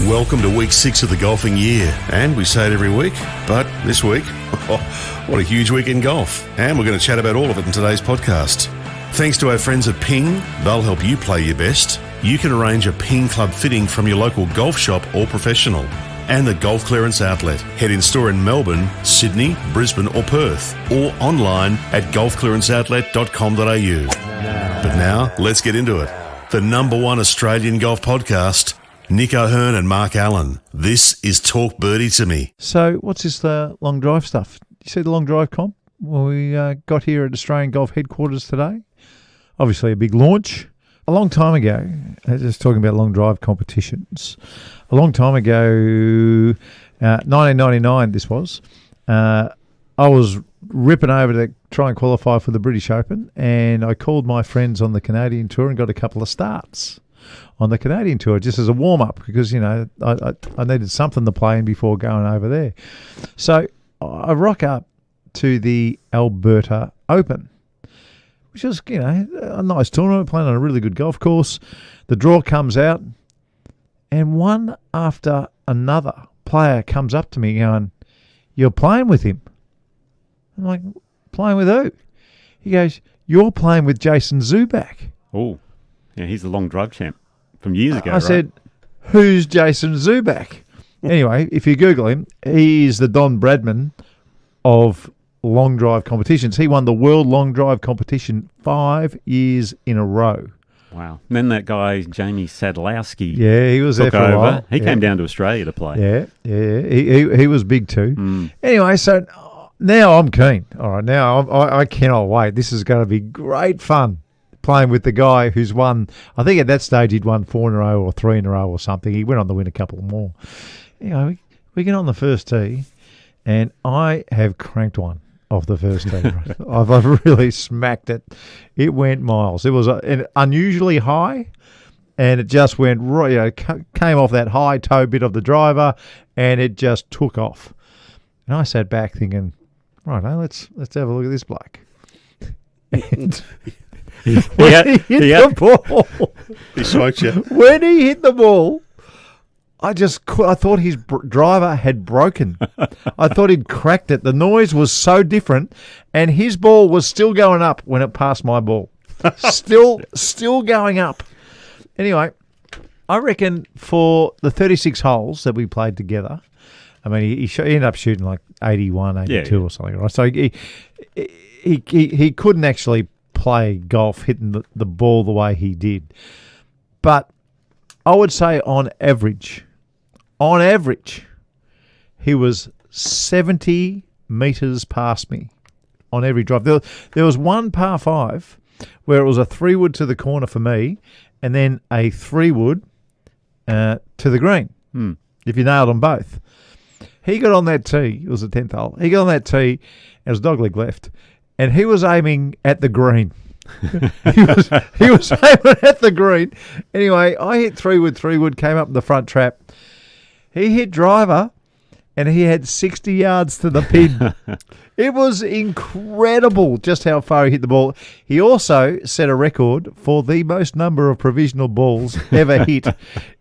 Welcome to week 6 of the golfing year, and we say it every week, but this week, what a huge week in golf, and we're going to chat about all of it in today's podcast. Thanks to our friends at Ping, they'll help you play your best. You can arrange a Ping Club fitting from your local golf shop or professional. And the Golf Clearance Outlet. Head in store in Melbourne, Sydney, Brisbane or Perth, or online at golfclearanceoutlet.com.au. But now, let's get into it. The number one Australian golf podcast, Nick O'Hearn and Mark Allen. This is Talk Birdie to Me. So what's this long drive stuff? You see the long drive comp? Well, we got here at Australian Golf Headquarters today. Obviously a big launch. A long time ago, just talking about long drive competitions, a long time ago, 1999 this was, I was ripping over to try and qualify for the British Open, and I called my friends on the Canadian Tour and got a couple of starts on the Canadian Tour just as a warm-up because, you know, I needed something to play in before going over there. So I rock up to the Alberta Open, which is, you know, a nice tournament, playing on a really good golf course. The draw comes out, and one after another player comes up to me going, "You're playing with him." I'm like, "Playing with who?" He goes, "You're playing with Jason Zuback." Oh, yeah, he's the long drive champ from years ago, I said, "Who's Jason Zuback?" Anyway, if you Google him, he's the Don Bradman of long drive competitions. He won the world long drive competition 5 years in a row. Wow. And then that guy, Jamie Sadlowski, he was there for a while. He came down to Australia to play. Yeah. He was big too. Mm. Anyway, so now I'm keen. All right, now I cannot wait. This is going to be great fun playing with the guy who's won. I think at that stage he'd won 4 in a row or 3 in a row or something. He went on to win a couple more. Anyway, we get on the first tee, and I have cranked one off the first tee. I've really smacked it. It went miles. It was an unusually high, and it just went right. You know, came off that high toe bit of the driver, and it just took off. And I sat back thinking, right, let's have a look at this bloke. And when he hit the ball, He smoked you. when he hit the ball, I thought his driver had broken. I thought he'd cracked it. The noise was so different, and his ball was still going up when it passed my ball. Still going up. Anyway, I reckon for the 36 holes that we played together, I mean, he ended up shooting like 81, 82 or something, right? So he couldn't actually play golf hitting the ball the way he did. But I would say on average, he was 70 metres past me on every drive. There was one par 5 where it was a 3-wood to the corner for me and then a 3-wood to the green, if you nailed them both. He got on that tee. It was the 10th hole. He got on that tee, and it was dogleg left, and he was aiming at the green. he was aiming at the green. Anyway, I hit 3-wood, came up in the front trap. He hit driver, and he had 60 yards to the pin. It was incredible just how far he hit the ball. He also set a record for the most number of provisional balls ever hit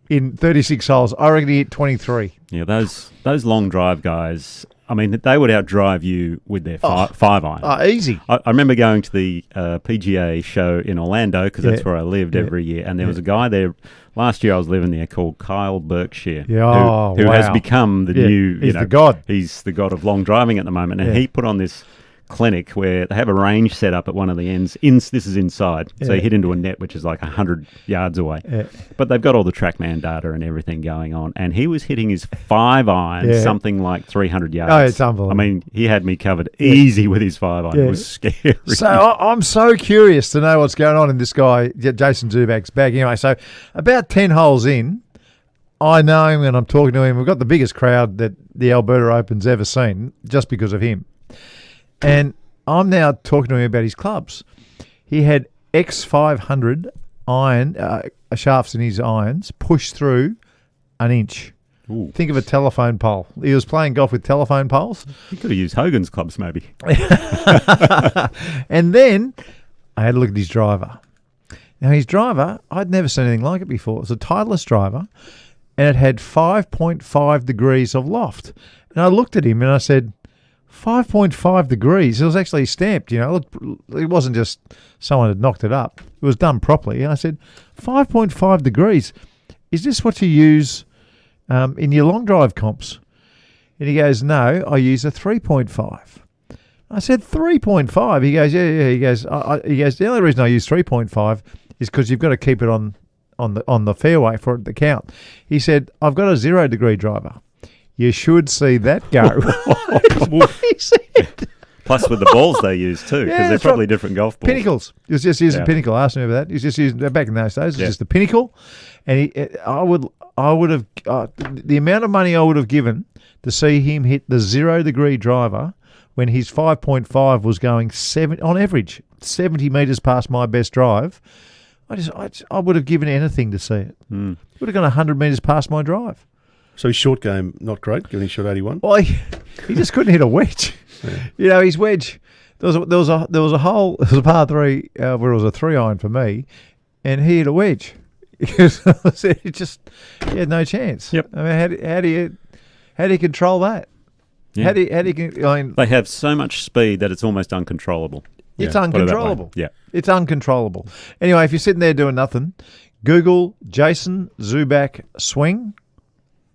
in 36 holes. I reckon he hit 23. Yeah, those long drive guys, I mean, they would outdrive you with their 5 iron. Oh, easy. I remember going to the PGA show in Orlando because that's where I lived every year, and there was a guy there. Last year I was living there called Kyle Berkshire, who has become the new, he's the god. He's the god of long driving at the moment, and he put on this clinic where they have a range set up at one of the ends. This is inside, so you hit into a net which is like 100 yards away. But they've got all the TrackMan data and everything going on, and he was hitting his 5 iron something like 300 yards. Oh, it's unbelievable. I mean, he had me covered easy with his 5 iron. It was scary. So I'm so curious to know what's going on in this guy, Jason Zuback's bag. Anyway, so about 10 holes in, I know him and I'm talking to him. We've got the biggest crowd that the Alberta Open's ever seen just because of him. And I'm now talking to him about his clubs. He had X500 iron shafts in his irons pushed through an inch. Ooh. Think of a telephone pole. He was playing golf with telephone poles. You could have used Hogan's clubs maybe. And then I had a look at his driver. Now his driver, I'd never seen anything like it before. It was a Titleist driver. and it had 5.5 degrees of loft. And I looked at him and I said, 5.5 degrees. It was actually stamped, you know. It wasn't just someone had knocked it up. It was done properly. And I said, 5.5 degrees. Is this what you use in your long drive comps? And he goes, no, I use a 3.5. I said, 3.5? He goes, yeah. He goes, he goes, the only reason I use 3.5 is because you've got to keep it on the fairway for it to count. He said, I've got a 0 degree driver. You should see that go. He said. Plus with the balls they use too, because they're probably different golf balls. Pinnacles. He was just using Pinnacle. I asked him about that. He was just using, back in those days, it was just the Pinnacle. And I would have, the amount of money I would have given to see him hit the 0 degree driver when his 5.5 was going on average 70 metres past my best drive. I would have given anything to see it. Would have gone 100 metres past my drive. So his short game, not great, given he shot 81? Well, he just couldn't hit a wedge. Yeah. You know, his wedge, there was a hole, there was a par 3 where it was a 3-iron for me, and he hit a wedge. Because he had no chance. Yep. I mean, how do you control that? Yeah. How do you I mean, they have so much speed that it's almost uncontrollable. It's uncontrollable. Yeah. It's uncontrollable. Anyway, if you're sitting there doing nothing, Google Jason Zuback swing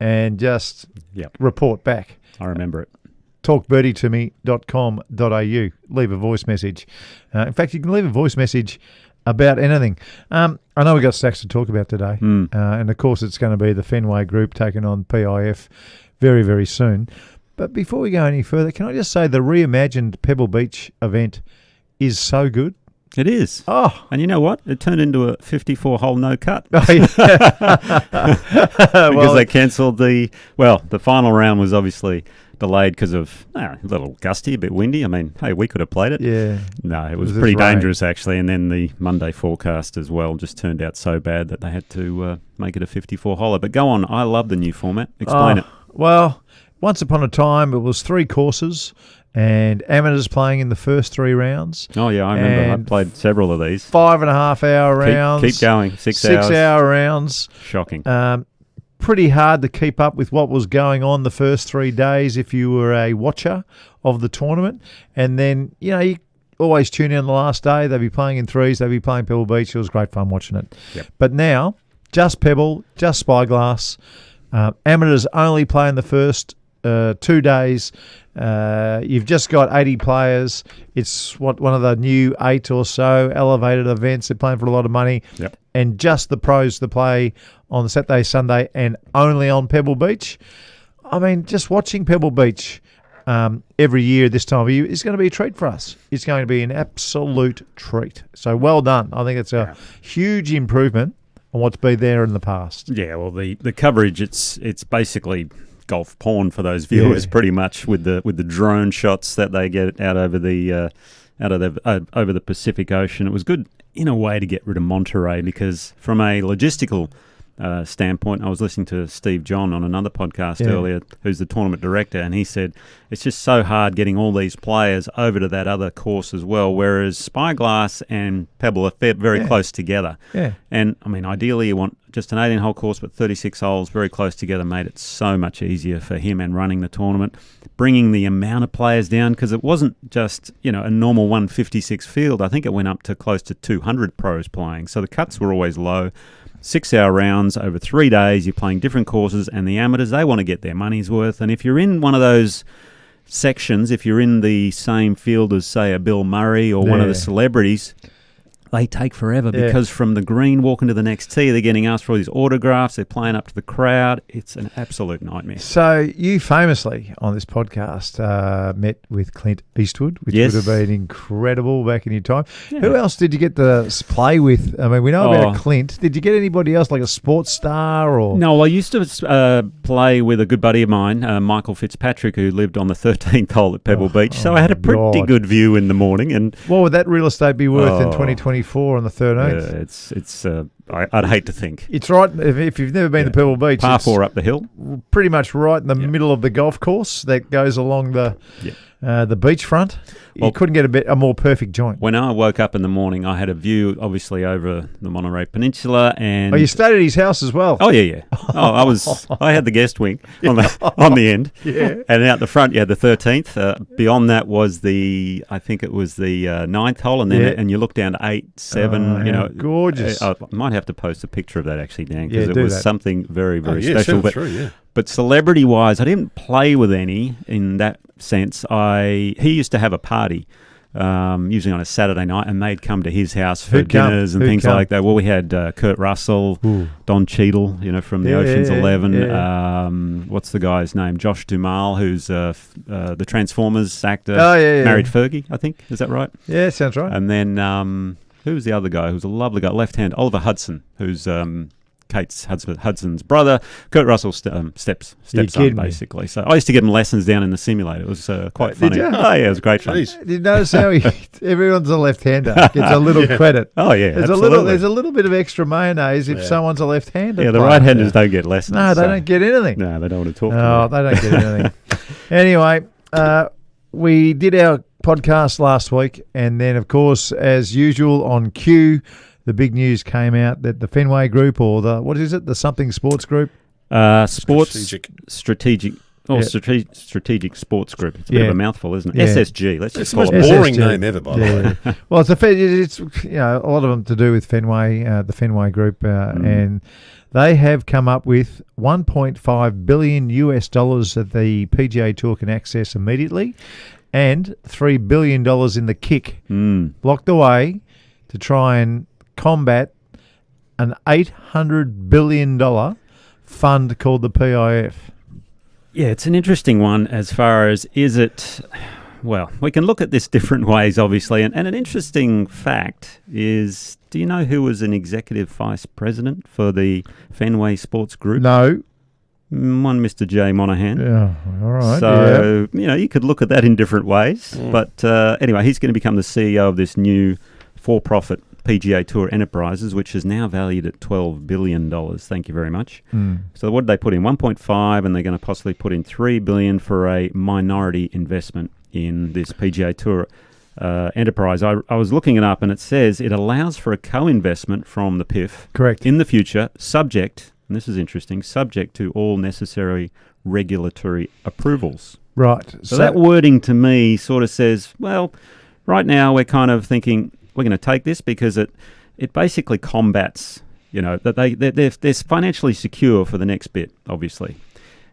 and just report back. I remember it. talkbirdie2me.com.au. Leave a voice message. In fact, you can leave a voice message about anything. I know we've got stacks to talk about today. And, of course, it's going to be the Fenway Group taking on PIF very, very soon. But before we go any further, can I just say the reimagined Pebble Beach event is so good. It is. Oh. And you know what? It turned into a 54-hole no-cut. Oh, yeah. Because they cancelled the final round was obviously delayed because of a little gusty, a bit windy. I mean, hey, we could have played it. Yeah. No, it was pretty dangerous, actually. And then the Monday forecast as well just turned out so bad that they had to make it a 54-holer. But go on. I love the new format. Explain it. Well, once upon a time, it was 3 courses and amateurs playing in the first 3 rounds. Oh, yeah, I remember. I played several of these. 5.5-hour rounds. Keep going. 6 hours. 6-hour rounds. Shocking. Pretty hard to keep up with what was going on the first 3 days if you were a watcher of the tournament. And then, you know, you always tune in on the last day. They'd be playing in threes. They'd be playing Pebble Beach. It was great fun watching it. Yep. But now, just Pebble, just Spyglass. Amateurs only play in the first 2 days. You've just got 80 players. It's one of the new 8 or so elevated events. They're playing for a lot of money. Yep. And just the pros to play on Saturday, Sunday, and only on Pebble Beach. I mean, just watching Pebble Beach every year this time of year is going to be a treat for us. It's going to be an absolute treat. So well done. I think it's a huge improvement on what's been there in the past. Yeah, well, the coverage, it's basically golf porn for those viewers, pretty much, with the drone shots that they get out over the over the Pacific Ocean. It was good in a way to get rid of Monterey, because from a logistical standpoint, I was listening to Steve John on another podcast earlier, who's the tournament director, and he said it's just so hard getting all these players over to that other course as well, whereas Spyglass and Pebble are very close together. Yeah. And, I mean, ideally you want just an 18-hole course, but 36 holes very close together made it so much easier for him and running the tournament, bringing the amount of players down, because it wasn't just, you know, a normal 156 field. I think it went up to close to 200 pros playing, so the cuts were always low. 6-hour rounds over 3 days, you're playing different courses, and the amateurs, they want to get their money's worth. And if you're in one of those sections, if you're in the same field as, say, a Bill Murray or one of the celebrities, they take forever because from the green walking to the next tee, they're getting asked for all these autographs, they're playing up to the crowd. It's an absolute nightmare. So you famously, on this podcast, met with Clint Eastwood, which would have been incredible back in your time. Yeah. Who else did you get to play with? I mean, we know about Clint. Did you get anybody else, like a sports star? Or No, I used to play with a good buddy of mine, Michael Fitzpatrick, who lived on the 13th hole at Pebble Beach. So I had a pretty good view in the morning. And what would that real estate be worth in 2024 on the 13th? It's I'd hate to think. It's right, if you've never been to Pebble Beach, par 4 up the hill. Pretty much right in the middle of the golf course that goes along the The beachfront, you couldn't get a more perfect joint. When I woke up in the morning, I had a view, obviously, over the Monterey Peninsula, and you stayed at his house as well. Oh yeah. I had the guest wing on the end, and out the front, you had the 13th. Beyond that was I think it was the 9th hole, and then and you look down to 8, 7. Gorgeous. I might have to post a picture of that actually, Dan, because it was something very, very special. But celebrity-wise, I didn't play with any in that sense. He used to have a party, usually on a Saturday night, and they'd come to his house for dinners and things like that. Well, we had Kurt Russell, Don Cheadle, from the Ocean's 11. Yeah. What's the guy's name? Josh Duhamel, who's the Transformers actor. Married Fergie, I think. Is that right? Yeah, sounds right. And then who's the other guy? Who's a lovely guy, left-hand, Oliver Hudson, who's Kate's Hudson's brother. Kurt Russell stepson, basically. So I used to give him lessons down in the simulator. It was quite funny. Did you? Oh, yeah, it was great fun. Did you notice how everyone's a left-hander gets a little credit? Oh, yeah, there's a little bit of extra mayonnaise if someone's a left-hander. Yeah, the right-handers don't get lessons. No, they don't get anything. No, they don't want to talk. No, they don't get anything. Anyway, we did our podcast last week, and then, of course, as usual on cue, the big news came out that the Fenway Group, or the something sports group? Strategic Sports Group. It's a bit of a mouthful, isn't it? Yeah. SSG. Let's just call it. It's the most boring name ever, by the way. Well, it's a lot of them to do with Fenway, the Fenway Group, and they have come up with $1.5 billion that the PGA Tour can access immediately, and $3 billion in the kick locked away to try and combat an $800 billion fund called the PIF. Yeah, it's an interesting one as far as well, we can look at this different ways, obviously. And an interesting fact is, do you know who was an executive vice president for the Fenway Sports Group? No. One Mr. J. Monahan. Yeah, all right. So, you could look at that in different ways. But anyway, he's going to become the CEO of this new for-profit PGA Tour Enterprises, which is now valued at $12 billion. Thank you very much. So what did they put in? 1.5, and they're going to possibly put in $3 billion for a minority investment in this PGA Tour enterprise. I was looking it up, and it says it allows for a co-investment from the PIF. Correct. In the future, subject, and this is interesting, subject to all necessary regulatory approvals. Right. So that wording to me sort of says, well, right now we're kind of thinking, we're going to take this because it basically combats, that they're financially secure for the next bit, obviously.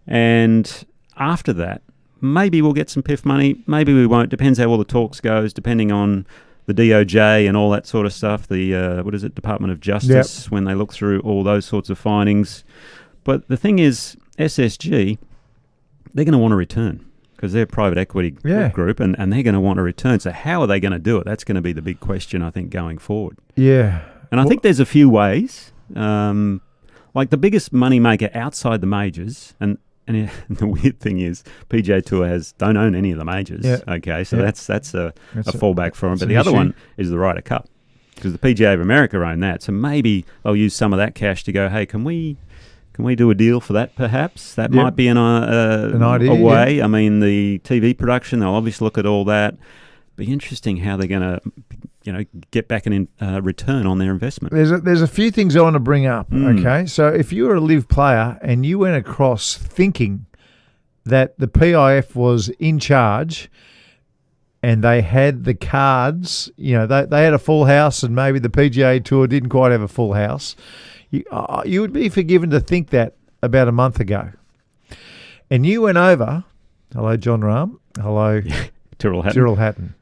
And after that, maybe we'll get some PIF money, maybe we won't. Depends how all the talks goes, depending on the DOJ and all that sort of stuff, the, Department of Justice, when they look through all those sorts of findings. But the thing is, SSG, they're going to want to return, because they're a private equity group, and they're going to want a return. So how are they going to do it? That's going to be the big question, I think, going forward. Yeah. And I think there's a few ways. Like the biggest money maker outside the majors, and the weird thing is PGA Tour don't own any of the majors. Yeah. Okay, so that's a fallback for them. But the other one is the Ryder Cup, because the PGA of America own that. So maybe they'll use some of that cash to go, hey, can we do a deal for that, perhaps? That might be an idea, a way. Yeah. I mean, the TV production, they'll obviously look at all that. Be interesting how they're going to, get back an return on their investment. There's a few things I want to bring up, okay? So if you were a live player and you went across thinking that the PIF was in charge and they had the cards, they had a full house, and maybe the PGA Tour didn't quite have a full house, you would be forgiven to think that about a month ago. And you went over, hello Jon Rahm, hello Tyrrell Hatton,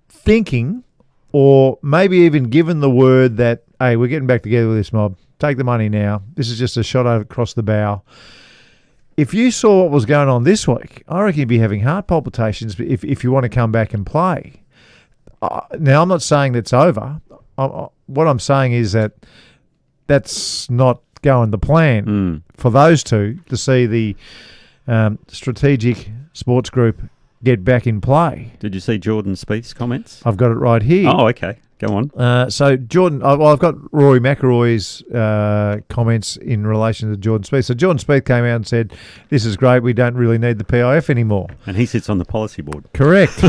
thinking, or maybe even given the word that, hey, we're getting back together with this mob, take the money now, this is just a shot across the bow. If you saw what was going on this week, I reckon you'd be having heart palpitations if you want to come back and play. Now, I'm not saying that's over. What I'm saying is that's not going to plan for those two to see the strategic sports group get back in play. Did you see Jordan Spieth's comments? I've got it right here. Oh, okay. Go on. So Jordan, I've got Rory McIlroy's comments in relation to Jordan Spieth. So Jordan Spieth came out and said, "This is great. We don't really need the PIF anymore." And he sits on the policy board. Correct.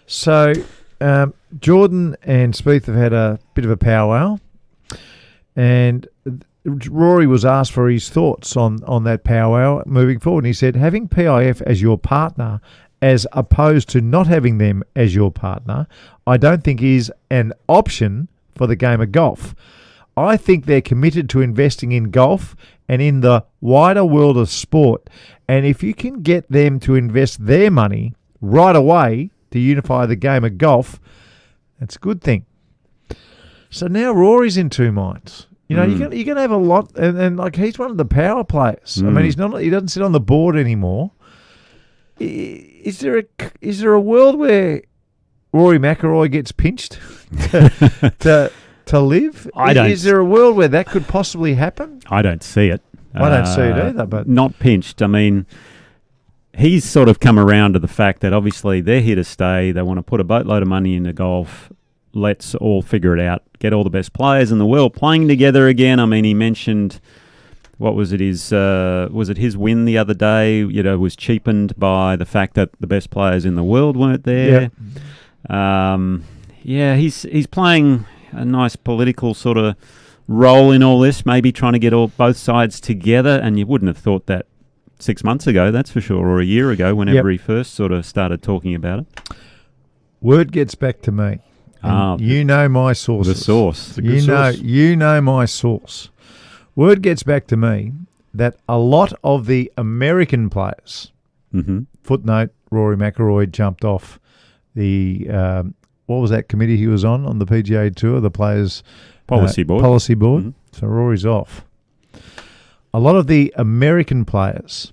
So Jordan and Spieth have had a bit of a powwow, and Rory was asked for his thoughts on that powwow moving forward. And he said, "Having PIF as your partner, as opposed to not having them as your partner, I don't think is an option for the game of golf. I think they're committed to investing in golf and in the wider world of sport. And if you can get them to invest their money right away to unify the game of golf, that's a good thing." So now Rory's in two minds. You know, you're going to have a lot, and like he's one of the power players. I mean, he doesn't sit on the board anymore. Is there a world where Rory McIlroy gets pinched to live? Is there a world where that could possibly happen? I don't see it. I don't see it either. But not pinched. I mean, he's sort of come around to the fact that obviously they're here to stay. They want to put a boatload of money into golf. Let's all figure it out. Get all the best players in the world playing together again. I mean, he mentioned, what was it? Was it his win the other day? You know, was cheapened by the fact that the best players in the world weren't there. Yep. He's playing a nice political sort of role in all this. Maybe trying to get both sides together. And you wouldn't have thought that 6 months ago, that's for sure, or a year ago, whenever he first sort of started talking about it. Word gets back to me. You know my sources. The source. You know my source. Word gets back to me that a lot of the American players, footnote, Rory McIlroy jumped off the, what was that committee he was on the PGA Tour, the Players Policy Board. Policy Board. So Rory's off. A lot of the American players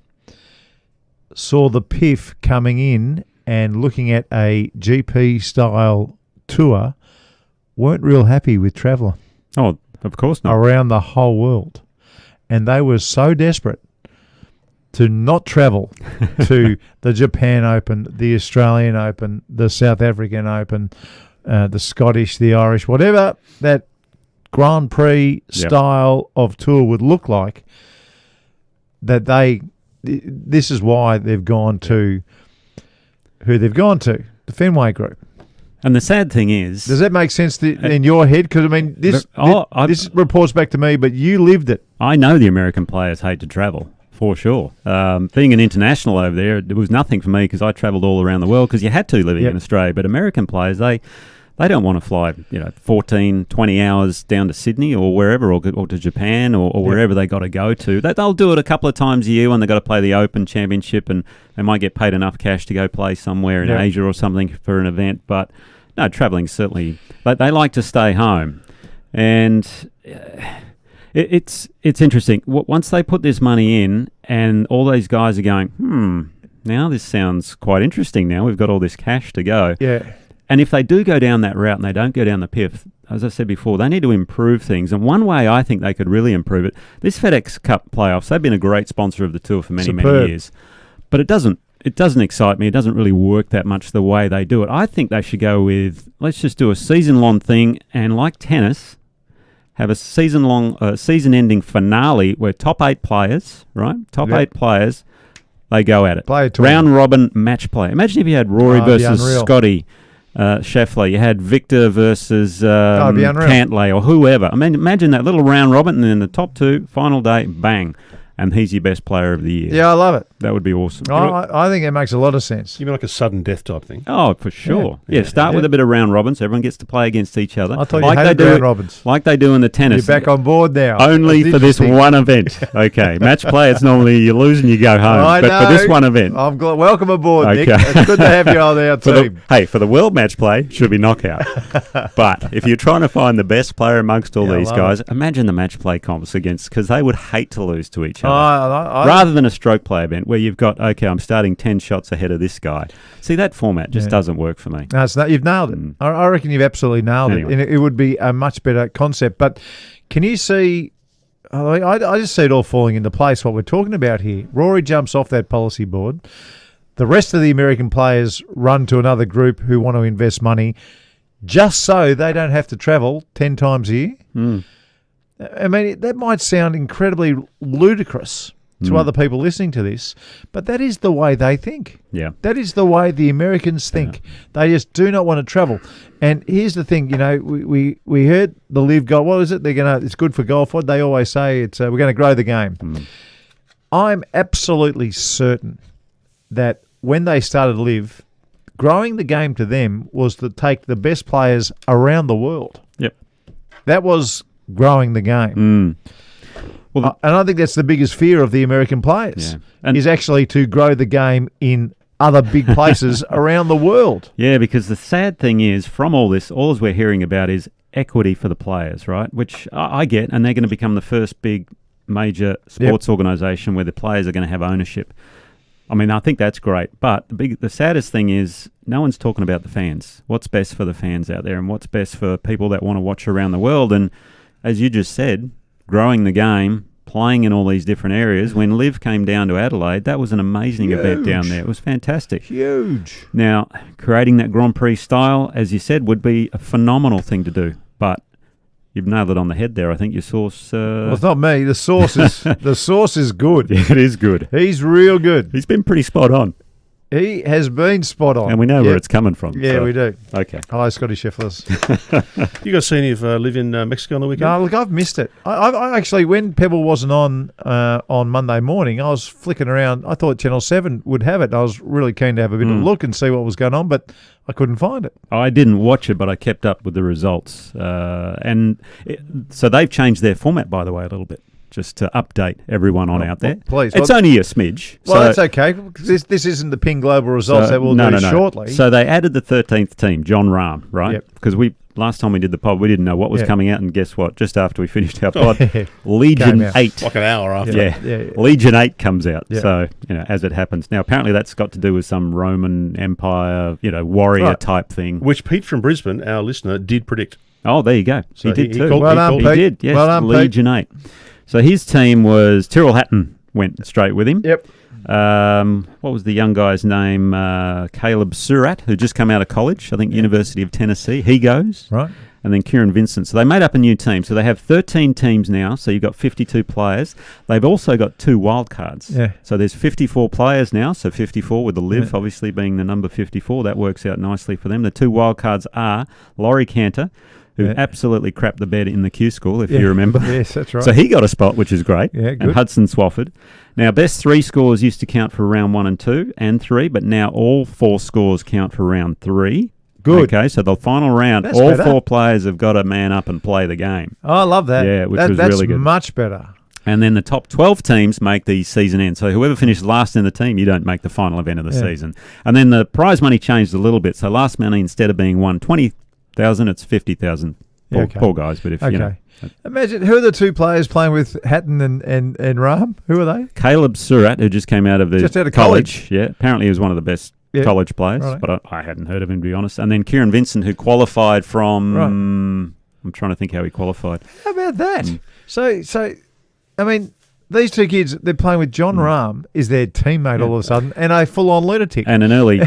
saw the PIF coming in and looking at a GP-style tour, weren't real happy with travelling. Oh, of course not. Around the whole world. And they were so desperate to not travel to the Japan Open, the Australian Open, the South African Open, the Scottish, the Irish, whatever that Grand Prix style of tour would look like, that this is why they've gone to who they've gone to, the Fenway Group. And the sad thing is... Does that make sense in your head? Because, I mean, this reports back to me, but you lived it. I know the American players hate to travel, for sure. Being an international over there, it was nothing for me because I travelled all around the world because you had to living in Australia. But American players, they don't want to fly 14, 20 hours down to Sydney or wherever, or to Japan or wherever they got to go to. They'll do it a couple of times a year when they've got to play the Open Championship and they might get paid enough cash to go play somewhere in Asia or something for an event. But no, travelling certainly, they like to stay home. And it's interesting. Once they put this money in and all these guys are going, now this sounds quite interesting now. We've got all this cash to go. Yeah. And if they do go down that route and they don't go down the PIF, as I said before, they need to improve things. And one way I think they could really improve it, this FedEx Cup playoffs, they've been a great sponsor of the tour for many years. But it doesn't excite me. It doesn't really work that much the way they do it. I think they should go with, let's just do a season-long thing and like tennis, have a season-ending finale where top 8 players, right? Top 8 players, they go at it. Round-robin match play. Imagine if you had Rory versus Scotty, Scheffler, you had Victor versus Cantlay or whoever. I mean, imagine that little round robin and then the top 2, final day, bang. And he's your best player of the year. Yeah, I love it. That would be awesome. I think it makes a lot of sense. You mean like a sudden death type thing? Oh, for sure. Start with a bit of round robin so everyone gets to play against each other. I thought you hated round robins. Like they do in the tennis. You're back on board now. Only for this one event. Okay. Match play, it's normally you lose and you go home. But for this one event. I'm glad. Welcome aboard, Nick. It's good to have you on our team. For the world match play, should be knockout. But if you're trying to find the best player amongst all these guys, imagine the match play comps against, because they would hate to lose to each other. Rather than a stroke play event where you've got, I'm starting 10 shots ahead of this guy. See, that format just doesn't work for me. No, you've nailed it. I reckon you've absolutely nailed it. And it would be a much better concept. But can you see, I just see it all falling into place, what we're talking about here. Rory jumps off that policy board. The rest of the American players run to another group who want to invest money. just so they don't have to travel 10 times a year. I mean, that might sound incredibly ludicrous to other people listening to this, but that is the way they think. Yeah. That is the way the Americans think. Yeah. They just do not want to travel. And here's the thing, we heard the LIV golf. What is it? It's good for golf. What they always say, it's we're going to grow the game. I'm absolutely certain that when they started LIV, growing the game to them was to take the best players around the world. Yep. That was growing the game. Well, and I think that's the biggest fear of the American players, is actually to grow the game in other big places around the world. Yeah, because the sad thing is, from all this, all we're hearing about is equity for the players, right? Which I get, and they're going to become the first big major sports organisation where the players are going to have ownership. I mean, I think that's great, but the saddest thing is no one's talking about the fans. What's best for the fans out there and what's best for people that want to watch around the world? And as you just said, growing the game, playing in all these different areas. When LIV came down to Adelaide, that was an amazing event down there. It was fantastic. Huge. Now, creating that Grand Prix style, as you said, would be a phenomenal thing to do. But you've nailed it on the head there. I think your source... well, it's not me. The source is good. Yeah, it is good. He's real good. He's been pretty spot on. He has been spot on. And we know where it's coming from. Yeah, so. We do. Okay. Hello, Scotty Shefflers. You guys see any of LIV in Mexico on the weekend? No, look, I've missed it. I actually, when Pebble wasn't on Monday morning, I was flicking around. I thought Channel 7 would have it. I was really keen to have a bit of a look and see what was going on, but I couldn't find it. I didn't watch it, but I kept up with the results. So they've changed their format, by the way, a little bit. Just to update everyone on out there. Please. It's only a smidge. Well, that's okay. This isn't the Ping Global results that we'll do shortly. So they added the 13th team, Jon Rahm, right? Yep. Because last time we did the pod, we didn't know what was coming out, and guess what? Just after we finished our pod, Legion 8. Like an hour after. Yeah. Legion 8 comes out. Yeah. So, as it happens. Now, apparently that's got to do with some Roman Empire, warrior type thing. Which Pete from Brisbane, our listener, did predict. Oh, there you go. So he did too. Well done, Pete. He did, yes. Well done, Legion 8. So his team was Tyrrell Hatton went straight with him. Yep. What was the young guy's name? Caleb Surratt, who just come out of college, I think University of Tennessee. He goes. Right. And then Kieran Vincent. So they made up a new team. So they have 13 teams now. So you've got 52 players. They've also got 2 wild cards. Yeah. So there's 54 players now. So 54 with the LIV obviously being the number 54. That works out nicely for them. The 2 wild cards are Laurie Cantor, who absolutely crapped the bed in the Q School, if you remember. Yes, that's right. So he got a spot, which is great. Yeah, good. And Hudson Swafford. Now, best 3 scores used to count for round 1 and 2 and 3, but now all 4 scores count for round 3. Good. Okay, so the final round, That's all better. 4 players have got to man up and play the game. Oh, I love that. Yeah, which was really good. That's much better. And then the top 12 teams make the season end. So whoever finishes last in the team, you don't make the final event of the season. And then the prize money changed a little bit. So last money, instead of being $120,000, it's $50,000. Poor guys, but if you know. Imagine, who are the 2 players playing with Hatton and Rahm? Who are they? Caleb Surratt, who just came out of college. Yeah, apparently he was one of the best college players, but I hadn't heard of him, to be honest. And then Kieran Vincent, who qualified from... I'm trying to think how he qualified. How about that? So I mean, these 2 kids, they're playing with Jon Rahm, is their teammate all of a sudden, and a full-on lunatic. And an early...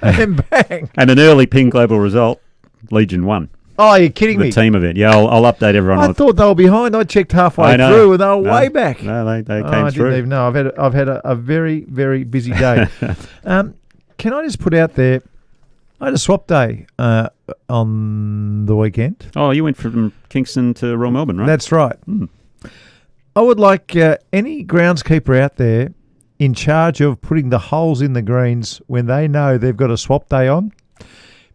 and bang! And an early Ping Global result, Legion 1. Oh, you're kidding me. The team event. Yeah, I'll update everyone. I thought they were behind. I checked halfway through and they were way back. No, they came through. I didn't even know. I've had a very, very busy day. Can I just put out there, I had a swap day on the weekend. Oh, you went from Kingston to Royal Melbourne, right? That's right. I would like any groundskeeper out there in charge of putting the holes in the greens when they know they've got a swap day on.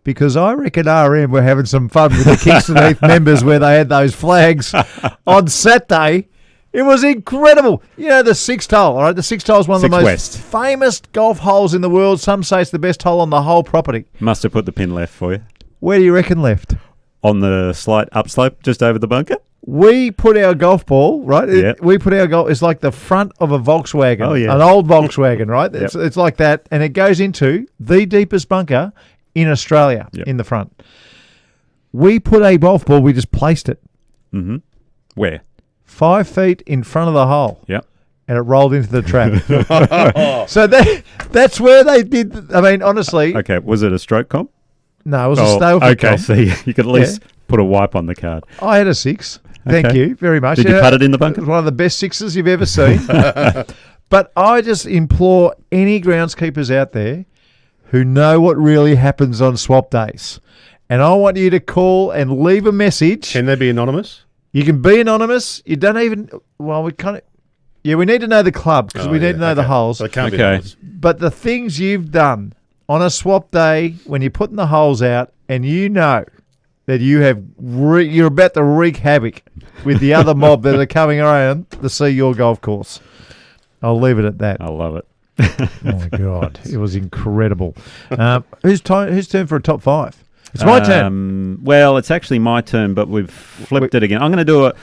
Because I reckon RM were having some fun with the Kingston Heath members where they had those flags on Saturday. It was incredible. The 6th hole, all right? The 6th hole is one of the most famous golf holes in the world. Some say it's the best hole on the whole property. Must have put the pin left for you. Where do you reckon left? On the slight upslope just over the bunker? We put our golf ball, right? Yep. We put our golf, it's like the front of a Volkswagen. Oh, yeah. An old Volkswagen, right? It's like that. And it goes into the deepest bunker in Australia, in the front. We put a golf ball, we just placed it. Mm-hmm. Where? 5 feet in front of the hole. Yep. And it rolled into the trap. So that's where they did, I mean, honestly. Okay, was it a stroke comp? No, it was a stale. Okay, so you could at least put a wipe on the card. I had a 6. Thank you very much. Did you put it in the bunker? It was one of the best 6s you've ever seen. But I just implore any groundskeepers out there who know what really happens on swap days. And I want you to call and leave a message. Can they be anonymous? You can be anonymous. You don't even... Well, we kind of... Yeah, we need to know the club because we need to know the holes. So it can't be anonymous. But the things you've done on a swap day when you're putting the holes out and you know that you're about to wreak havoc with the other mob that are coming around to see your golf course. I'll leave it at that. I love it. Oh, my God. It was incredible. Whose turn for a top 5? It's my turn. Well, it's actually my turn, but we've flipped it again. I'm going to do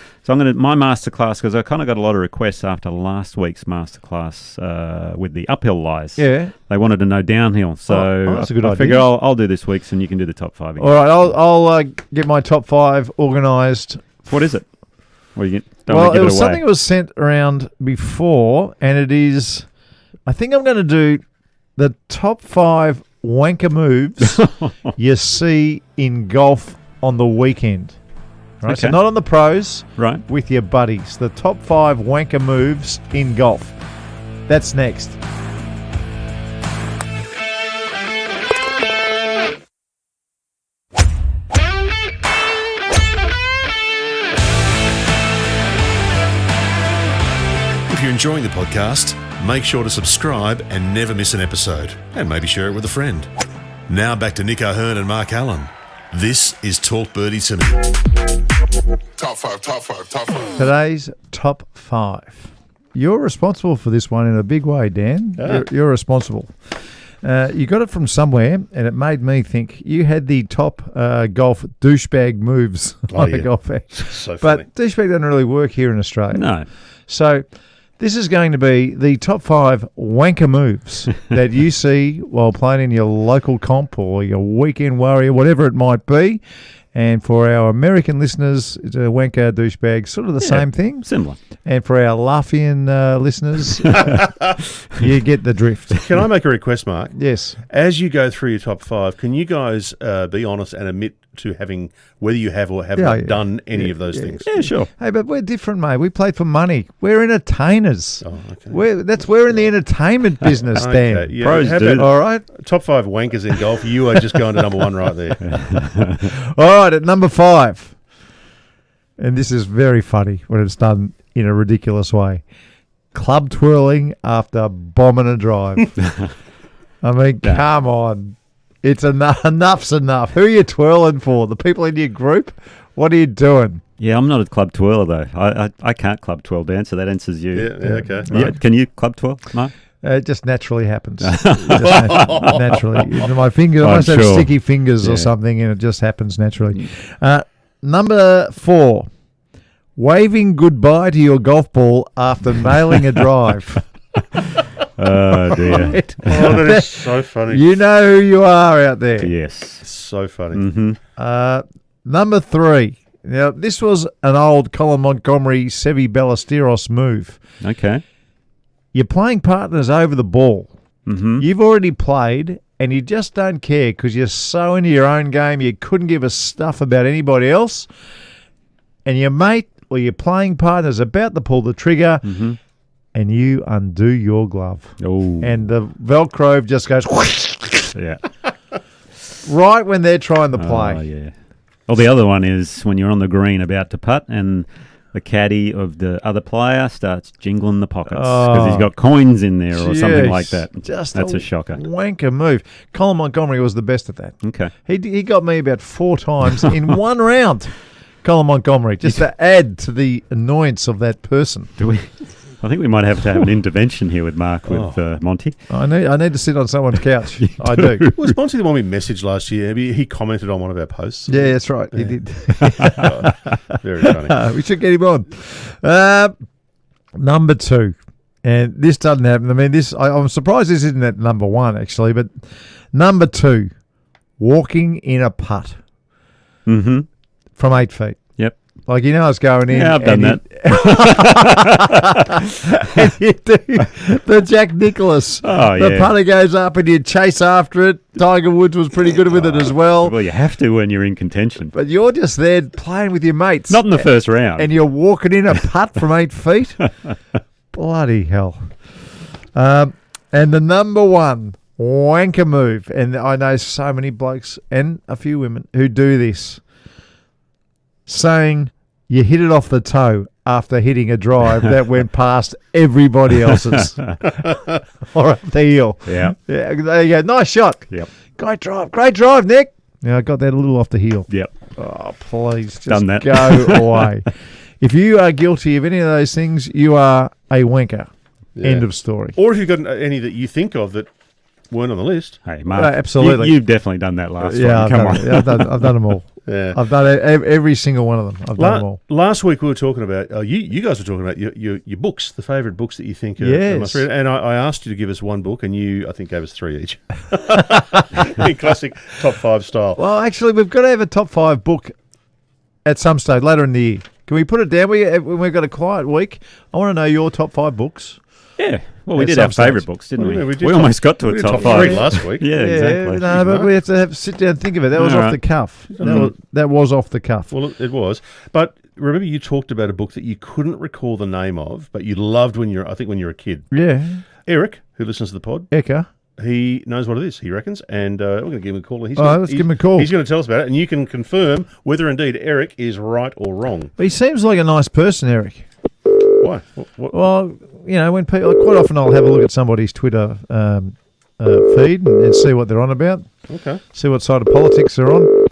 my masterclass because I kind of got a lot of requests after last week's masterclass with the uphill lies. Yeah. They wanted to know downhill. So that's a good I idea. figure I'll do this week's and you can do the top 5 again. All right, I'll get my top 5 organised. What is it? Well, you it was something that was sent around before, and it is, I think I'm going to do the top 5 wanker moves you see in golf on the weekend. Right, okay. So not on the pros, right? With your buddies. The top 5 wanker moves in golf. That's next. If you're enjoying the podcast, make sure to subscribe and never miss an episode. And maybe share it with a friend. Now back to Nick O'Hearn and Mark Allen. This is Talk Birdie to Me. Top five. Today's top 5. You're responsible for this one in a big way, Dan. Ah. You're responsible. You got it from somewhere, and it made me think you had the top golf douchebag moves on a golf bag. So funny. But douchebag doesn't really work here in Australia. No. So this is going to be the top 5 wanker moves that you see while playing in your local comp or your weekend warrior, whatever it might be. And for our American listeners, it's a wanker, douchebag, sort of the same thing. Similar. And for our Latvian listeners, you get the drift. Can I make a request, Mark? Yes. As you go through your top 5, can you guys be honest and admit to having, whether you have or have not done any of those things? Yeah, sure. Hey, but we're different, mate. We play for money. We're entertainers. Oh, okay. We're in the entertainment business, Dan. Okay, yeah. Pros How do. about All right. top 5 wankers in golf? You are just going to number 1 right there. All right, at number 5. And this is very funny when it's done in a ridiculous way. Club twirling after bombing a drive. I mean, come on. It's enough's enough. Who are you twirling for? The people in your group? What are you doing? Yeah, I'm not a club twirler, though. I can't club twirl, Dan, so that answers you. Yeah, okay. Yeah, Right. can you club twirl, Mark? It just naturally happens. Naturally. My fingers, I must have sure. sticky fingers or Yeah. something, and it just happens naturally. Number 4. Waving goodbye to your golf ball after nailing a drive. Oh, dear. Right? Oh, that is so funny. You know who you are out there. Yes. So funny. Mm-hmm. Number 3. Now, this was an old Colin Montgomery, Seve Ballesteros move. Okay. You're playing partners over the ball. Mm-hmm. You've already played, and you just don't care because you're so into your own game, you couldn't give a stuff about anybody else. And your mate or your playing partner's about to pull the trigger, and you undo your glove. Oh. And the Velcro just goes Yeah. right when they're trying to play. Oh, yeah. Well, the other one is when you're on the green about to putt and the caddy of the other player starts jingling the pockets because he's got coins in there or something like that. Just That's a shocker. Wanker move. Colin Montgomery was the best at that. Okay. He got me about 4 times in one round. Colin Montgomery, just to add to the annoyance of that person. Do we? I think we might have to have an intervention here with Mark with Monty. I need to sit on someone's couch. I do. Was Monty the one we messaged last year? He commented on one of our posts. Yeah, that's right. He did. Very funny. We should get him on. Number 2. And this doesn't happen. I mean, I'm surprised this isn't at number 1, actually. But number 2, walking in a putt Mm-hmm. from 8 feet. Yep. Like, you know, it's going in. Yeah, I've done that. And you do the Jack Nicklaus. Oh, the yeah. putter goes up and you chase after it. Tiger Woods was pretty good with it as well. Well, you have to when you're in contention. But you're just there playing with your mates. Not in the first round. And you're walking in a putt from 8 feet. Bloody hell. And the number one wanker move, and I know so many blokes and a few women who do this, saying you hit it off the toe after hitting a drive that went past everybody else's or up the heel. Yeah. Yeah, there you go. Nice shot. Yep. Great drive, Nick. Now I got that a little off the heel. Yep. Oh, please just Done that. go away. If you are guilty of any of those things, you are a wanker. Yeah. End of story. Or if you've got any that you think of that weren't on the list. Hey, Mark. Absolutely. You've definitely done that last Yeah, time. Come on. I've done them all. Yeah. I've done every single one of them. I've done them all. Last week we were talking about, you guys were talking about your books, the favourite books that you think are Yes. must read. And I asked you to give us one book, and you, I think, gave us 3 each. In classic top 5 style. Well, actually, we've got to have a top 5 book at some stage later in the year. Can we put it down? When we've got a quiet week, I want to know your top 5 books. Yeah. Well, we At did some have favourite stage. books, didn't Well, we? yeah, we did We top- almost got to we a did top top 5 3 last week. Yeah, exactly. No, but we have to sit down and think of it. That was All off right. the cuff. That was off the cuff. Well, it was. But remember, you talked about a book that you couldn't recall the name of, but you loved when you're a kid. Yeah. Eric, who listens to the pod, Eka. he knows what it is, he reckons, and we're going to give him a call. And Let's give him a call. He's going to tell us about it, and you can confirm whether indeed Eric is right or wrong. But he seems like a nice person, Eric. Why? What? Well, you know, when people, quite often I'll have a look at somebody's Twitter feed and see what they're on about, Okay. see what side of politics they're on.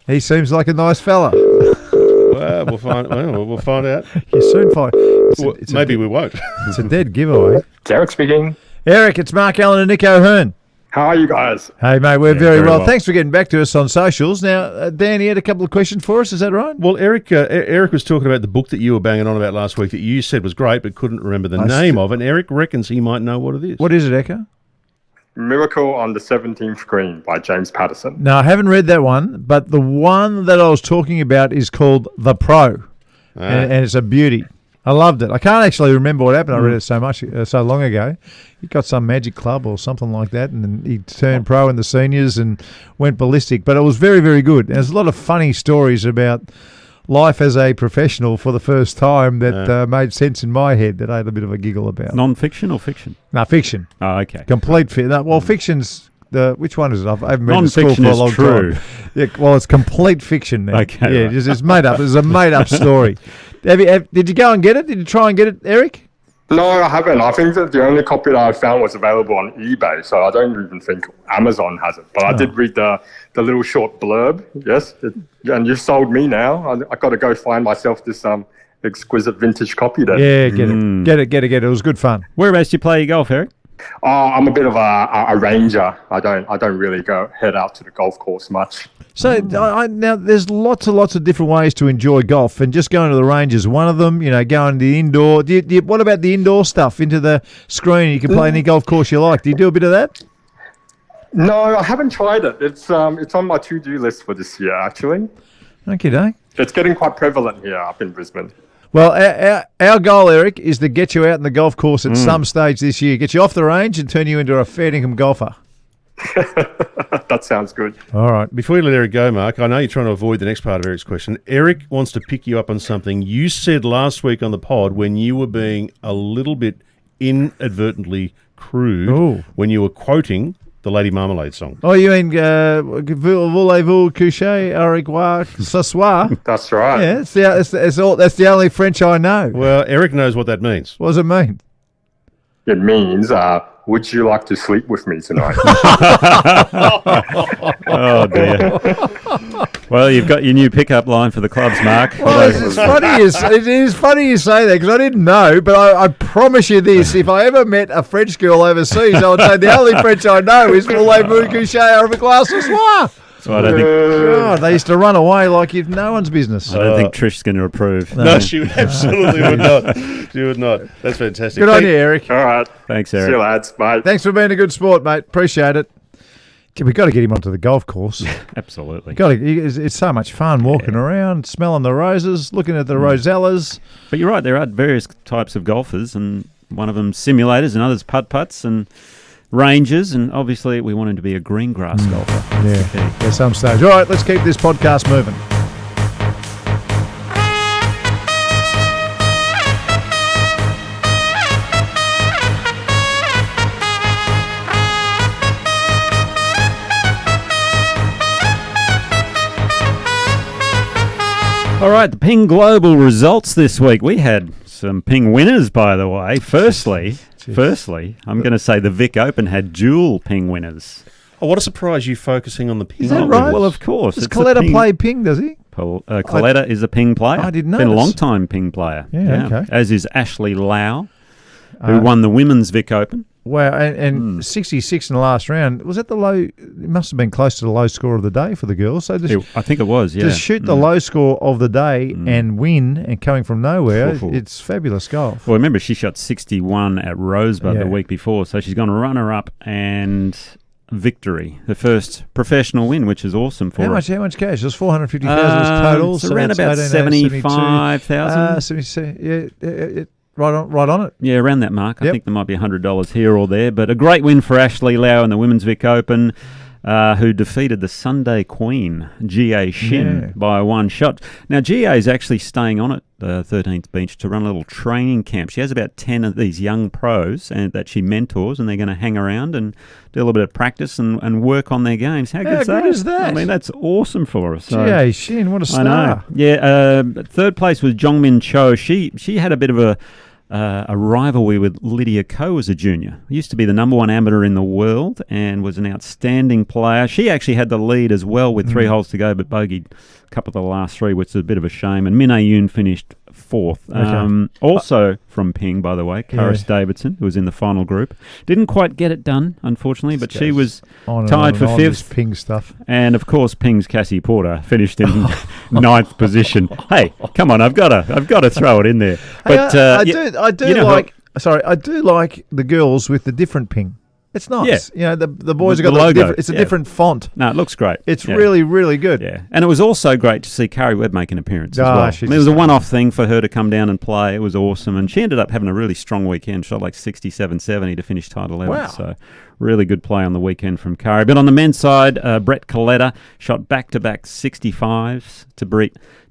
He seems like a nice fella. Well, we'll find out. You soon find. Well, maybe we won't. It's a dead giveaway. It's Eric speaking. Eric, it's Mark Allen and Nick O'Hearn. How are you guys? Hey, mate, we're very very well. well. Thanks for getting back to us on socials. Now, Dan, you had a couple of questions for us. Is that right? Well, Eric was talking about the book that you were banging on about last week that you said was great but couldn't remember the name of, and Eric reckons he might know what it is. What is it, Eka? Miracle on the 17th Green by James Patterson. No, I haven't read that one, but the one that I was talking about is called The Pro, and it's a beauty. I loved it. I can't actually remember what happened. I read it so long ago. He got some magic club or something like that, and then he turned pro in the seniors and went ballistic. But it was very, very good. And there's a lot of funny stories about life as a professional for the first time that made sense in my head that I had a bit of a giggle about. Non-fiction or fiction? No, fiction. Oh, okay. Complete fiction. No, well, fiction's... which one is it? I haven't been to school Non-fiction for a is long true. time. Yeah, well, it's complete fiction. Then. Okay, Yeah, right. it's made up. It's a made-up story. Did you go and get it? Did you try and get it, Eric? No, I haven't. I think that the only copy that I found was available on eBay, so I don't even think Amazon has it. But I did read the little short blurb, yes, and you've sold me now. I got to go find myself this exquisite vintage copy then. Yeah, get it. It was good fun. Whereabouts do you play your golf, Eric? I'm a bit of a ranger. I don't really head out to the golf course much. So now there's lots and lots of different ways to enjoy golf, and just going to the range is one of them. You know, going to the indoor. What about the indoor stuff? Into the screen, you can play any golf course you like. Do you do a bit of that? No, I haven't tried it. It's on my to-do list for this year, actually. Okay, Dave. It's getting quite prevalent here up in Brisbane. Well, our goal, Eric, is to get you out in the golf course at some stage this year. Get you off the range and turn you into a fair income golfer. That sounds good. All right. Before you let Eric go, Mark, I know you're trying to avoid the next part of Eric's question. Eric wants to pick you up on something you said last week on the pod when you were being a little bit inadvertently crude when you were quoting the Lady Marmalade song. Oh, you mean voulez-vous coucher avec moi ce soir? That's right. Yeah, that's the only French I know. Well, Eric knows what that means. What does it mean? It means, would you like to sleep with me tonight? Oh, dear. Well, you've got your new pickup line for the clubs, Mark. Well, it's funny. It is funny you say that because I didn't know, but I promise you this: if I ever met a French girl overseas, I would say the only French I know is voulez-vous coucher avec moi ce soir. So I don't think Oh, they used to run away like if no one's business. I don't think Trish's going to approve. No, she absolutely would not. She would not. That's fantastic. Good on you, Eric. All right. Thanks, See you, Eric. lads. Bye. Thanks for being a good sport, mate. Appreciate it. We've got to get him onto the golf course. Absolutely. It's so much fun walking around, smelling the roses, looking at the rosellas. But you're right, there are various types of golfers, and one of them simulators and others putt-putts and ranges, and obviously we want him to be a green grass golfer. Yeah, at some stage. All right, let's keep this podcast moving. All right, the Ping Global results this week. We had some Ping winners, by the way. Firstly, I'm going to say the Vic Open had dual Ping winners. Oh, what a surprise you focusing on the Ping. Is that right? Well, of course. Does Coletta play Ping, does he? Coletta is a Ping player. I didn't know. Been a long time Ping player. Yeah, okay. As is Ashley Lau, who won the women's Vic Open. Wow, and 66 in the last round. Was that the low? It must have been close to the low score of the day for the girls. So I think it was, yeah. To shoot the low score of the day and win and coming from nowhere, it's fabulous golf. Well, remember, she shot 61 at Rosebud the week before, so she's gone runner-up and victory. The first professional win, which is awesome for her. How much cash? It was 450,000 was total. It's around about 75,000. Yeah. Right on it. Yeah, around that mark. I think there might be $100 here or there. But a great win for Ashley Lau in the Women's Vic Open, who defeated the Sunday Queen, GA Shin, by one shot. Now, GA is actually staying on at the 13th Beach to run a little training camp. She has about 10 of these young pros that she mentors, and they're going to hang around and do a little bit of practice and work on their games. How good is that? I mean, that's awesome for us. GA Shin, what a star. I know. Yeah, third place was Jongmin Cho. She had a bit of a rivalry with Lydia Ko as a junior. Used to be the number one amateur in the world and was an outstanding player. She actually had the lead as well with 3 holes to go, but bogeyed a couple of the last 3, which is a bit of a shame. And Min Yoon finished 4th. Also from Ping, by the way, Karis Davidson, who was in the final group. Didn't quite get it done, unfortunately, but she was tied for 5th. Ping stuff. And, of course, Ping's Cassie Porter finished in 9th position. Hey, come on, I've got to throw it in there. But I do like the girls with the different Ping. It's nice. Yeah. The boys have got the logo. It's a different font. No, it looks great. It's really, really good. Yeah. And it was also great to see Carrie Webb make an appearance as well. It was a one-off thing for her to come down and play. It was awesome. And she ended up having a really strong weekend. Shot like 67-70 to finich tied 11th. Wow. So really good play on the weekend from Carrie. But on the men's side, Brett Coletta shot back-to-back 65s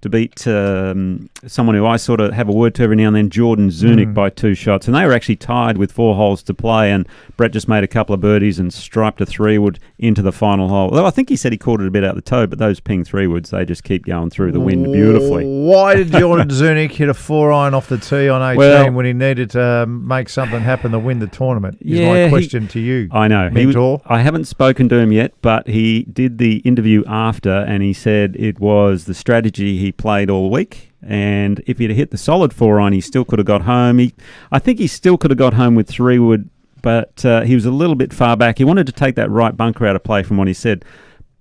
to beat someone who I sort of have a word to every now and then, Jordan Zunic, by 2 shots. And they were actually tied with 4 holes to play, and Brett just made a couple of birdies and striped a 3-wood into the final hole. Although I think he said he caught it a bit out the toe, but those Ping 3-woods, they just keep going through the wind beautifully. Why did Jordan Zunic hit a 4-iron off the tee on 18 when he needed to make something happen to win the tournament? Is my question to you. I know. Mentor. I haven't spoken to him yet, but he did the interview after, and he said it was the strategy he played all week, and if he'd hit the solid 4-iron, he still could have got home. I think he still could have got home with 3-wood, but he was a little bit far back. He wanted to take that right bunker out of play from what he said.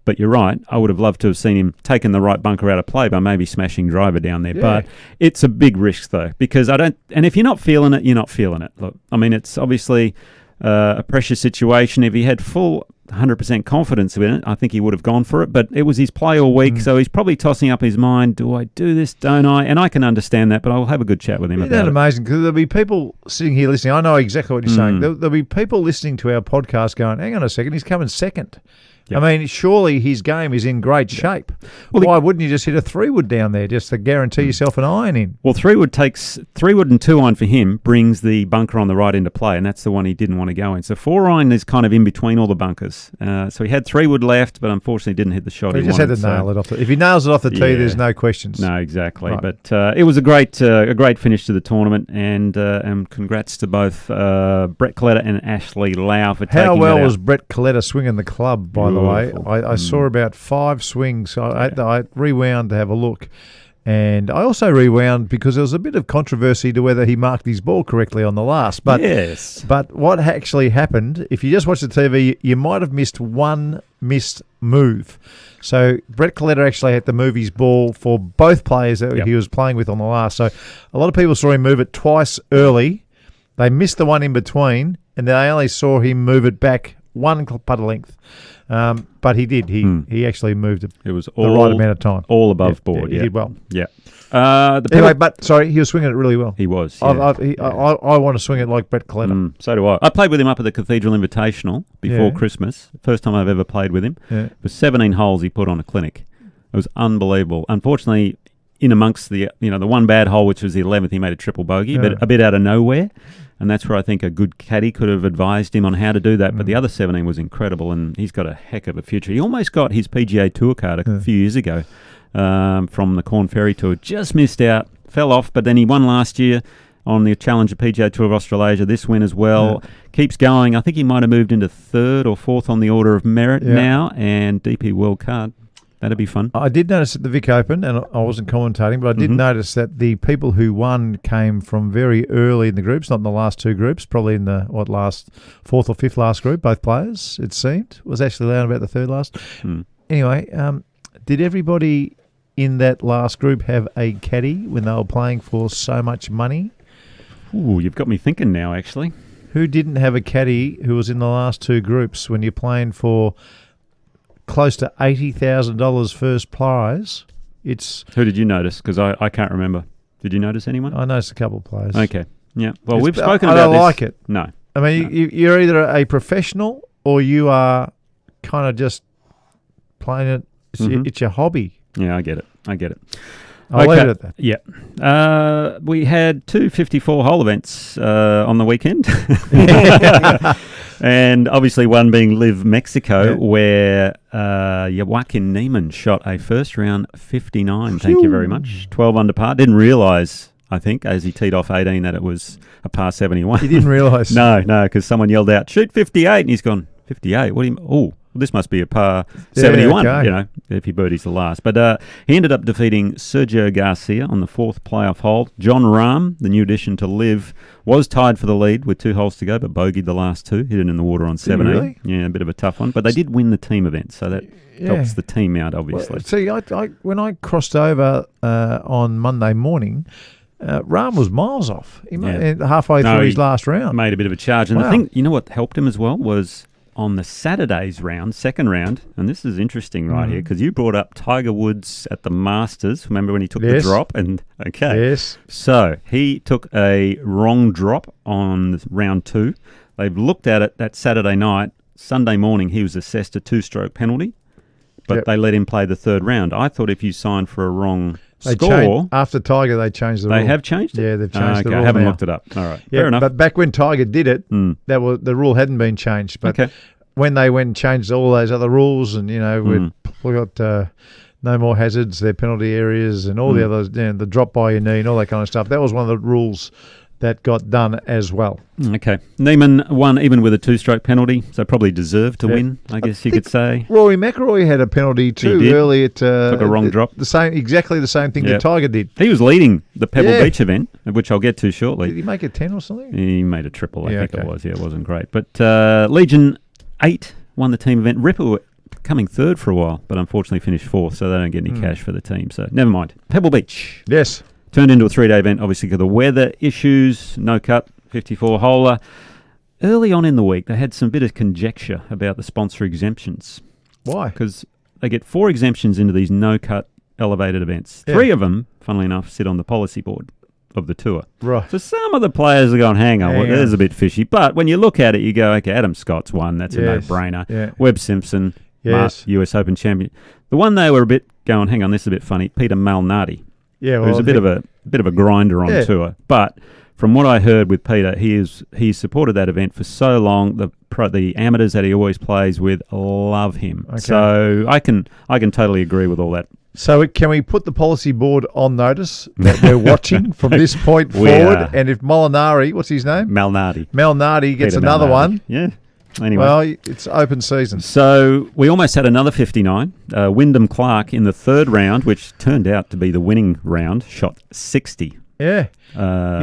But you're right. I would have loved to have seen him taking the right bunker out of play by maybe smashing driver down there. Yeah. But it's a big risk, though, because and if you're not feeling it, you're not feeling it. Look, I mean, it's obviously a pressure situation. If he had full 100% confidence in it, I think he would have gone for it, but it was his play all week, so he's probably tossing up his mind, do I do this, don't I? And I can understand that, but I'll have a good chat with him about it. Isn't that amazing? Because there'll be people sitting here listening. I know exactly what you're saying. There'll be people listening to our podcast going, hang on a second, he's coming second. Yep. I mean, surely his game is in great shape. Well, why wouldn't you just hit a 3-wood down there just to guarantee yourself an iron in? Well, 3-wood and 2-iron for him brings the bunker on the right into play, and that's the one he didn't want to go in. So 4-iron is kind of in between all the bunkers. So he had 3-wood left, but unfortunately didn't hit the shot he just wanted. Had to nail it off. If he nails it off the tee, there's no questions. No, exactly. Right. But it was a great finish to the tournament, and congrats to both Brett Coletta and Ashley Lau for taking it out. How well was Brett Coletta swinging the club, by the way? I saw about 5 swings. I rewound to have a look. And I also rewound because there was a bit of controversy to whether he marked his ball correctly on the last. But what actually happened, if you just watch the TV, you might have missed one missed move. So Brett Coletta actually had to move his ball for both players that he was playing with on the last. So a lot of people saw him move it twice early. They missed the one in between, and they only saw him move it back one putter length. But he did. He actually moved it. It was the right amount of time. All above board. He did well. Yeah. Anyway, but sorry, he was swinging it really well. He was. I Yeah. I want to swing it like Brett Coletta. So do I. I played with him up at the Cathedral Invitational before Christmas. First time I've ever played with him. Yeah. For 17 holes he put on a clinic. It was unbelievable. Unfortunately, in amongst the one bad hole, which was the 11th, he made a triple bogey, but a bit out of nowhere. And that's where I think a good caddy could have advised him on how to do that. But the other 17 was incredible, and he's got a heck of a future. He almost got his PGA Tour card a few years ago from the Corn Ferry Tour. Just missed out, fell off, but then he won last year on the Challenger PGA Tour of Australasia. This win as well. Keeps going. I think he might have moved into third or fourth on the order of merit now, and DP World Card. That'd be fun. I did notice at the Vic Open, and I wasn't commentating, but I did notice that the people who won came from very early in the groups, not in the last two groups, probably in the last fourth or fifth last group, both players, it seemed. Was actually around about the third last. Anyway, did everybody in that last group have a caddy when they were playing for so much money? Ooh, you've got me thinking now, actually. Who didn't have a caddy who was in the last two groups when you're playing for close to $80,000 first prize? Who did you notice? Because I can't remember. Did you notice anyone? I noticed a couple of players. Okay. Yeah. Well, we've spoken about this. I don't this. like it. No. I mean, you're either a professional or you are kind of just playing it. It's your hobby. Yeah, I get it. I'll leave it at that. Yeah. We had two 54-hole events on the weekend. And obviously one being Live Mexico, where Joaquin Niemann shot a first-round 59. Thank you very much. 12 under par. Didn't realise, I think, as he teed off 18, that it was a par 71. He didn't realise? No, because someone yelled out, shoot 58, and he's gone, 58? What do you mean? Oh. This must be a par 71, if he birdies the last. But he ended up defeating Sergio Garcia on the fourth playoff hole. Jon Rahm, the new addition to Live, was tied for the lead with 2 holes to go, but bogeyed the last 2, hit it in the water on 17. Really? Yeah, a bit of a tough one. But they did win the team event, so that helps the team out, obviously. Well, see, I when I crossed over on Monday morning, Rahm was miles off. He made, halfway through his last round. Made a bit of a charge. And the thing, you know what helped him as well was on the Saturday's round, second round, and this is interesting right here, because you brought up Tiger Woods at the Masters. Remember when he took the drop? And so he took a wrong drop on round 2. They've looked at it that Saturday night. Sunday morning, he was assessed a 2-stroke penalty, but they let him play the third round. I thought if you signed for a wrong score... After Tiger, they changed the rule. They have changed it? Yeah, they've changed the rule I haven't now. looked it up. All right, fair enough. But back when Tiger did it, the rule hadn't been changed. But when they went and changed all those other rules and, we got no more hazards, their penalty areas and all the others, the drop by your knee and all that kind of stuff, that was one of the rules that got done as well. Okay. Niemann won even with a 2-stroke penalty, so probably deserved to win, I guess you could say. Rory McIllroy had a penalty too early at... Took a wrong drop. Exactly the same thing that Tiger did. He was leading the Pebble Beach event, which I'll get to shortly. Did he make a 10 or something? He made a triple, I think it was. Yeah, it wasn't great. But Legion 8 won the team event. Ripper were coming third for a while, but unfortunately finished fourth, so they don't get any cash for the team. So never mind. Pebble Beach. Yes. Turned into a 3-day event, obviously, because of the weather issues. No cut, 54-holer. Early on in the week, they had some bit of conjecture about the sponsor exemptions. Why? Because they get 4 exemptions into these no-cut elevated events. 3 of them, funnily enough, sit on the policy board of the tour. Right. So some of the players are going, hang on, there's a bit fishy. But when you look at it, you go, okay, Adam Scott's one. That's a no-brainer. Yeah. Webb Simpson, US Open champion. The one they were a bit going, hang on, this is a bit funny, Peter Malnati. Yeah, well, who's a bit of a grinder on tour. But from what I heard with Peter, he's supported that event for so long. The amateurs that he always plays with love him. Okay. So I can totally agree with all that. So can we put the policy board on notice that we're watching from this point forward? And if Molinari, what's his name? Malnati gets Peter another Malnati. one. Yeah. Anyway. Well, it's open season. So we almost had another 59. Wyndham Clark in the third round, which turned out to be the winning round, shot 60. Yeah.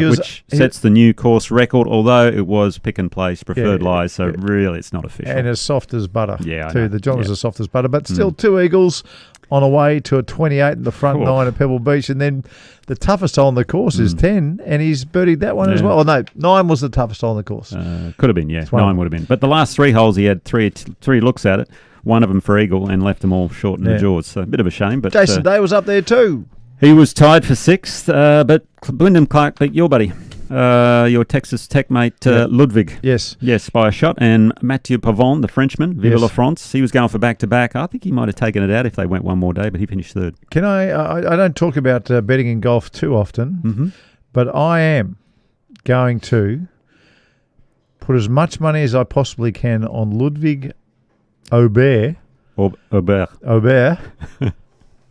Which sets the new course record, although it was pick and place, preferred lies, so really it's not official. And as soft as butter. Yeah, too. The John was as soft as butter, but still 2 eagles. on a way to a 28 in the front 9 at Pebble Beach, and then the toughest hole on the course is 10, and he's birdied that one as well. Oh, no, 9 was the toughest hole on the course. Could have been, yeah. 9 would have been. But the last 3 holes, he had three looks at it, one of them for eagle, and left them all short in the jaws. So a bit of a shame. But Jason Day was up there too. He was tied for 6th, but Wyndham Clark beat your buddy. Your Texas Tech mate, Ludwig. Yes, by a shot. And Mathieu Pavon, the Frenchman, Vive la France. He was going for back-to-back. I think he might have taken it out if they went one more day, but he finished 3rd. Can I don't talk about betting in golf too often, but I am going to put as much money as I possibly can on Ludwig Aubert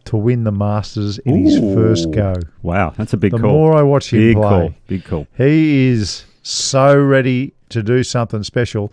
to win the Masters in his first go. Wow, that's a big call. The more I watch him play, big call. He is so ready to do something special.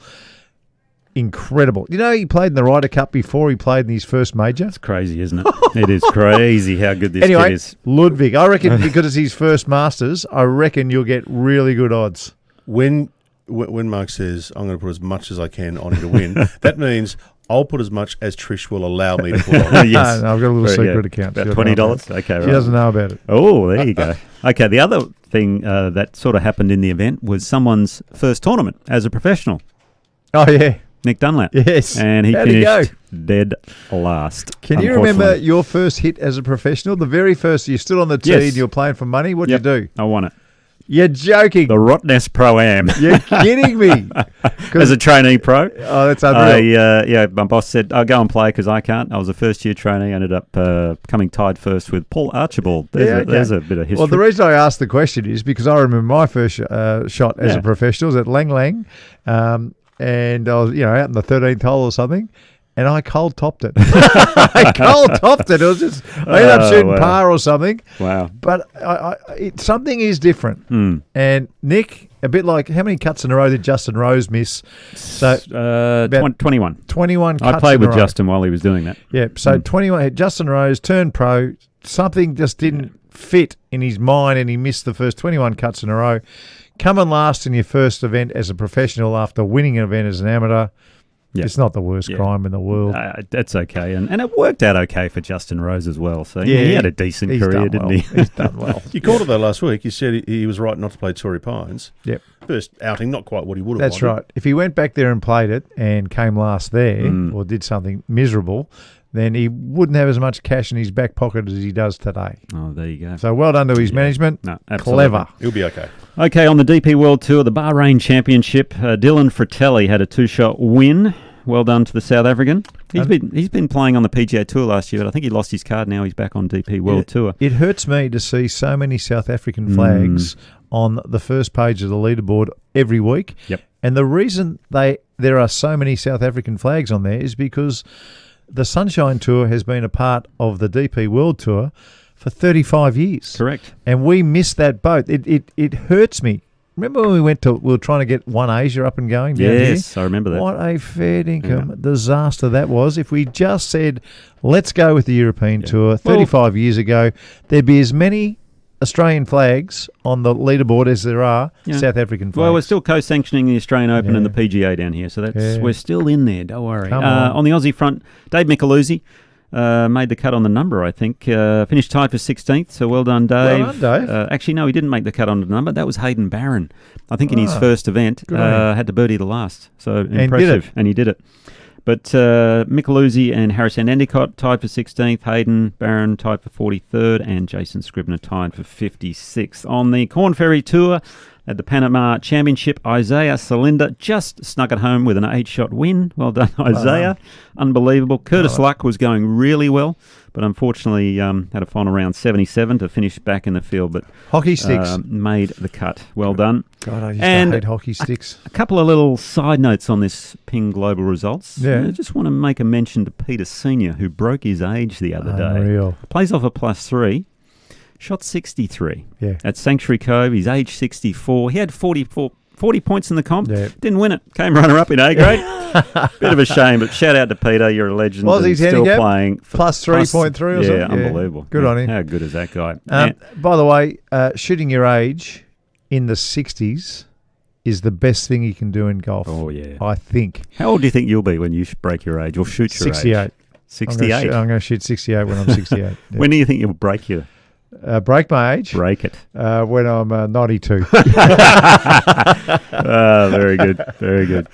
Incredible. You know, he played in the Ryder Cup before he played in his first major. It's crazy, isn't it? It is crazy how good this kid is. Ludwig, I reckon because it's his first Masters, I reckon you'll get really good odds. When Mark says, I'm going to put as much as I can on him to win, that means I'll put as much as Trish will allow me to put on. Yes. No, I've got a little secret account. About $20? Okay, right. She doesn't know about it. Oh, there you go. Okay, the other thing that sort of happened in the event was someone's first tournament as a professional. Oh, yeah. Nick Dunlap. Yes. And he finished dead last. Can you remember your first hit as a professional? The very first, you stood on the tee and you were playing for money. What did you do? I won it. You're joking. The Rottnest Pro-Am. You're kidding me. As a trainee pro. Oh, that's unreal. My boss said, I'll go and play because I can't. I was a first-year trainee. I ended up coming tied first with Paul Archibald. There's a bit of history. Well, the reason I asked the question is because I remember my first shot as a professional was at Lang Lang, and I was out in the 13th hole or something. And I cold topped it. I cold topped it. It was just I ended up shooting par or something. Wow! But something is different. And Nick, a bit like how many cuts in a row did Justin Rose miss? So 21. 21 cuts. I played with Justin while he was doing that. Yeah. So 21. Justin Rose turned pro. Something just didn't fit in his mind, and he missed the first 21 cuts in a row. Coming last in your first event as a professional after winning an event as an amateur. Yeah. It's not the worst crime in the world. That's okay. And it worked out okay for Justin Rose as well. So he had a decent career, didn't he? He's done well. You called it, though, last week. You said he was right not to play Torrey Pines. Yep. First outing, not quite what he would have That's wanted. right. If he went back there and played it and came last there or did something miserable, then he wouldn't have as much cash in his back pocket as he does today. Oh, there you go. So well done to his management. No, absolutely. Clever. He'll be okay. Okay, on the DP World Tour, the Bahrain Championship, Dylan Fratelli had a 2-shot win. Well done to the South African. He's been playing on the PGA Tour last year, but I think he lost his card. Now he's back on DP World Tour. It hurts me to see so many South African flags on the first page of the leaderboard every week. Yep. And the reason there are so many South African flags on there is because the Sunshine Tour has been a part of the DP World Tour for 35 years. Correct. And we missed that boat. It hurts me. Remember when we were trying to get One Asia up and going down here? Yes, I remember that. What a fair income disaster that was. If we just said, let's go with the European Tour 35 years ago, there'd be as many Australian flags on the leaderboard as there are South African flags. Well, we're still co-sanctioning the Australian Open and the PGA down here, so we're still in there, don't worry. On the Aussie front, Dave Micheluzzi made the cut on the number, I think. Finished tied for 16th, so well done, Dave. Well done, Dave. Actually, no, he didn't make the cut on the number. That was Hayden Barron. I think in his first event, had to birdie the last. So impressive. And he did it. But Micheluzzi and Harrison Endicott tied for 16th. Hayden Barron tied for 43rd. And Jason Scribner tied for 56th. On the Corn Ferry Tour, at the Panama Championship, Isaiah Salinder just snuck it home with an 8-shot win. Well done, Isaiah. Unbelievable. Curtis Luck was going really well, but unfortunately had a final round 77 to finish back in the field. But hockey sticks made the cut. Well done. God, I used to hate hockey sticks. A couple of little side notes on this Ping Global results. Yeah. I just want to make a mention to Peter Senior, who broke his age the other day. Unreal. Plays off a +3. Shot 63 at Sanctuary Cove. He's age 64. He had 40 points in the comp. Yeah. Didn't win it. Came runner-up in A grade. Bit of a shame, but shout out to Peter. You're a legend. Aussie's still playing. Plus 3.3 or something. Yeah, unbelievable. Good on him. How good is that guy? By the way, shooting your age in the 60s is the best thing you can do in golf. Oh, yeah. I think. How old do you think you'll be when you break your age or shoot your 68. age? 68. I'm going to shoot 68 when I'm 68. Yeah. When do you think you'll break your... Break my age? Break it. When I'm 92. Very good. Very good.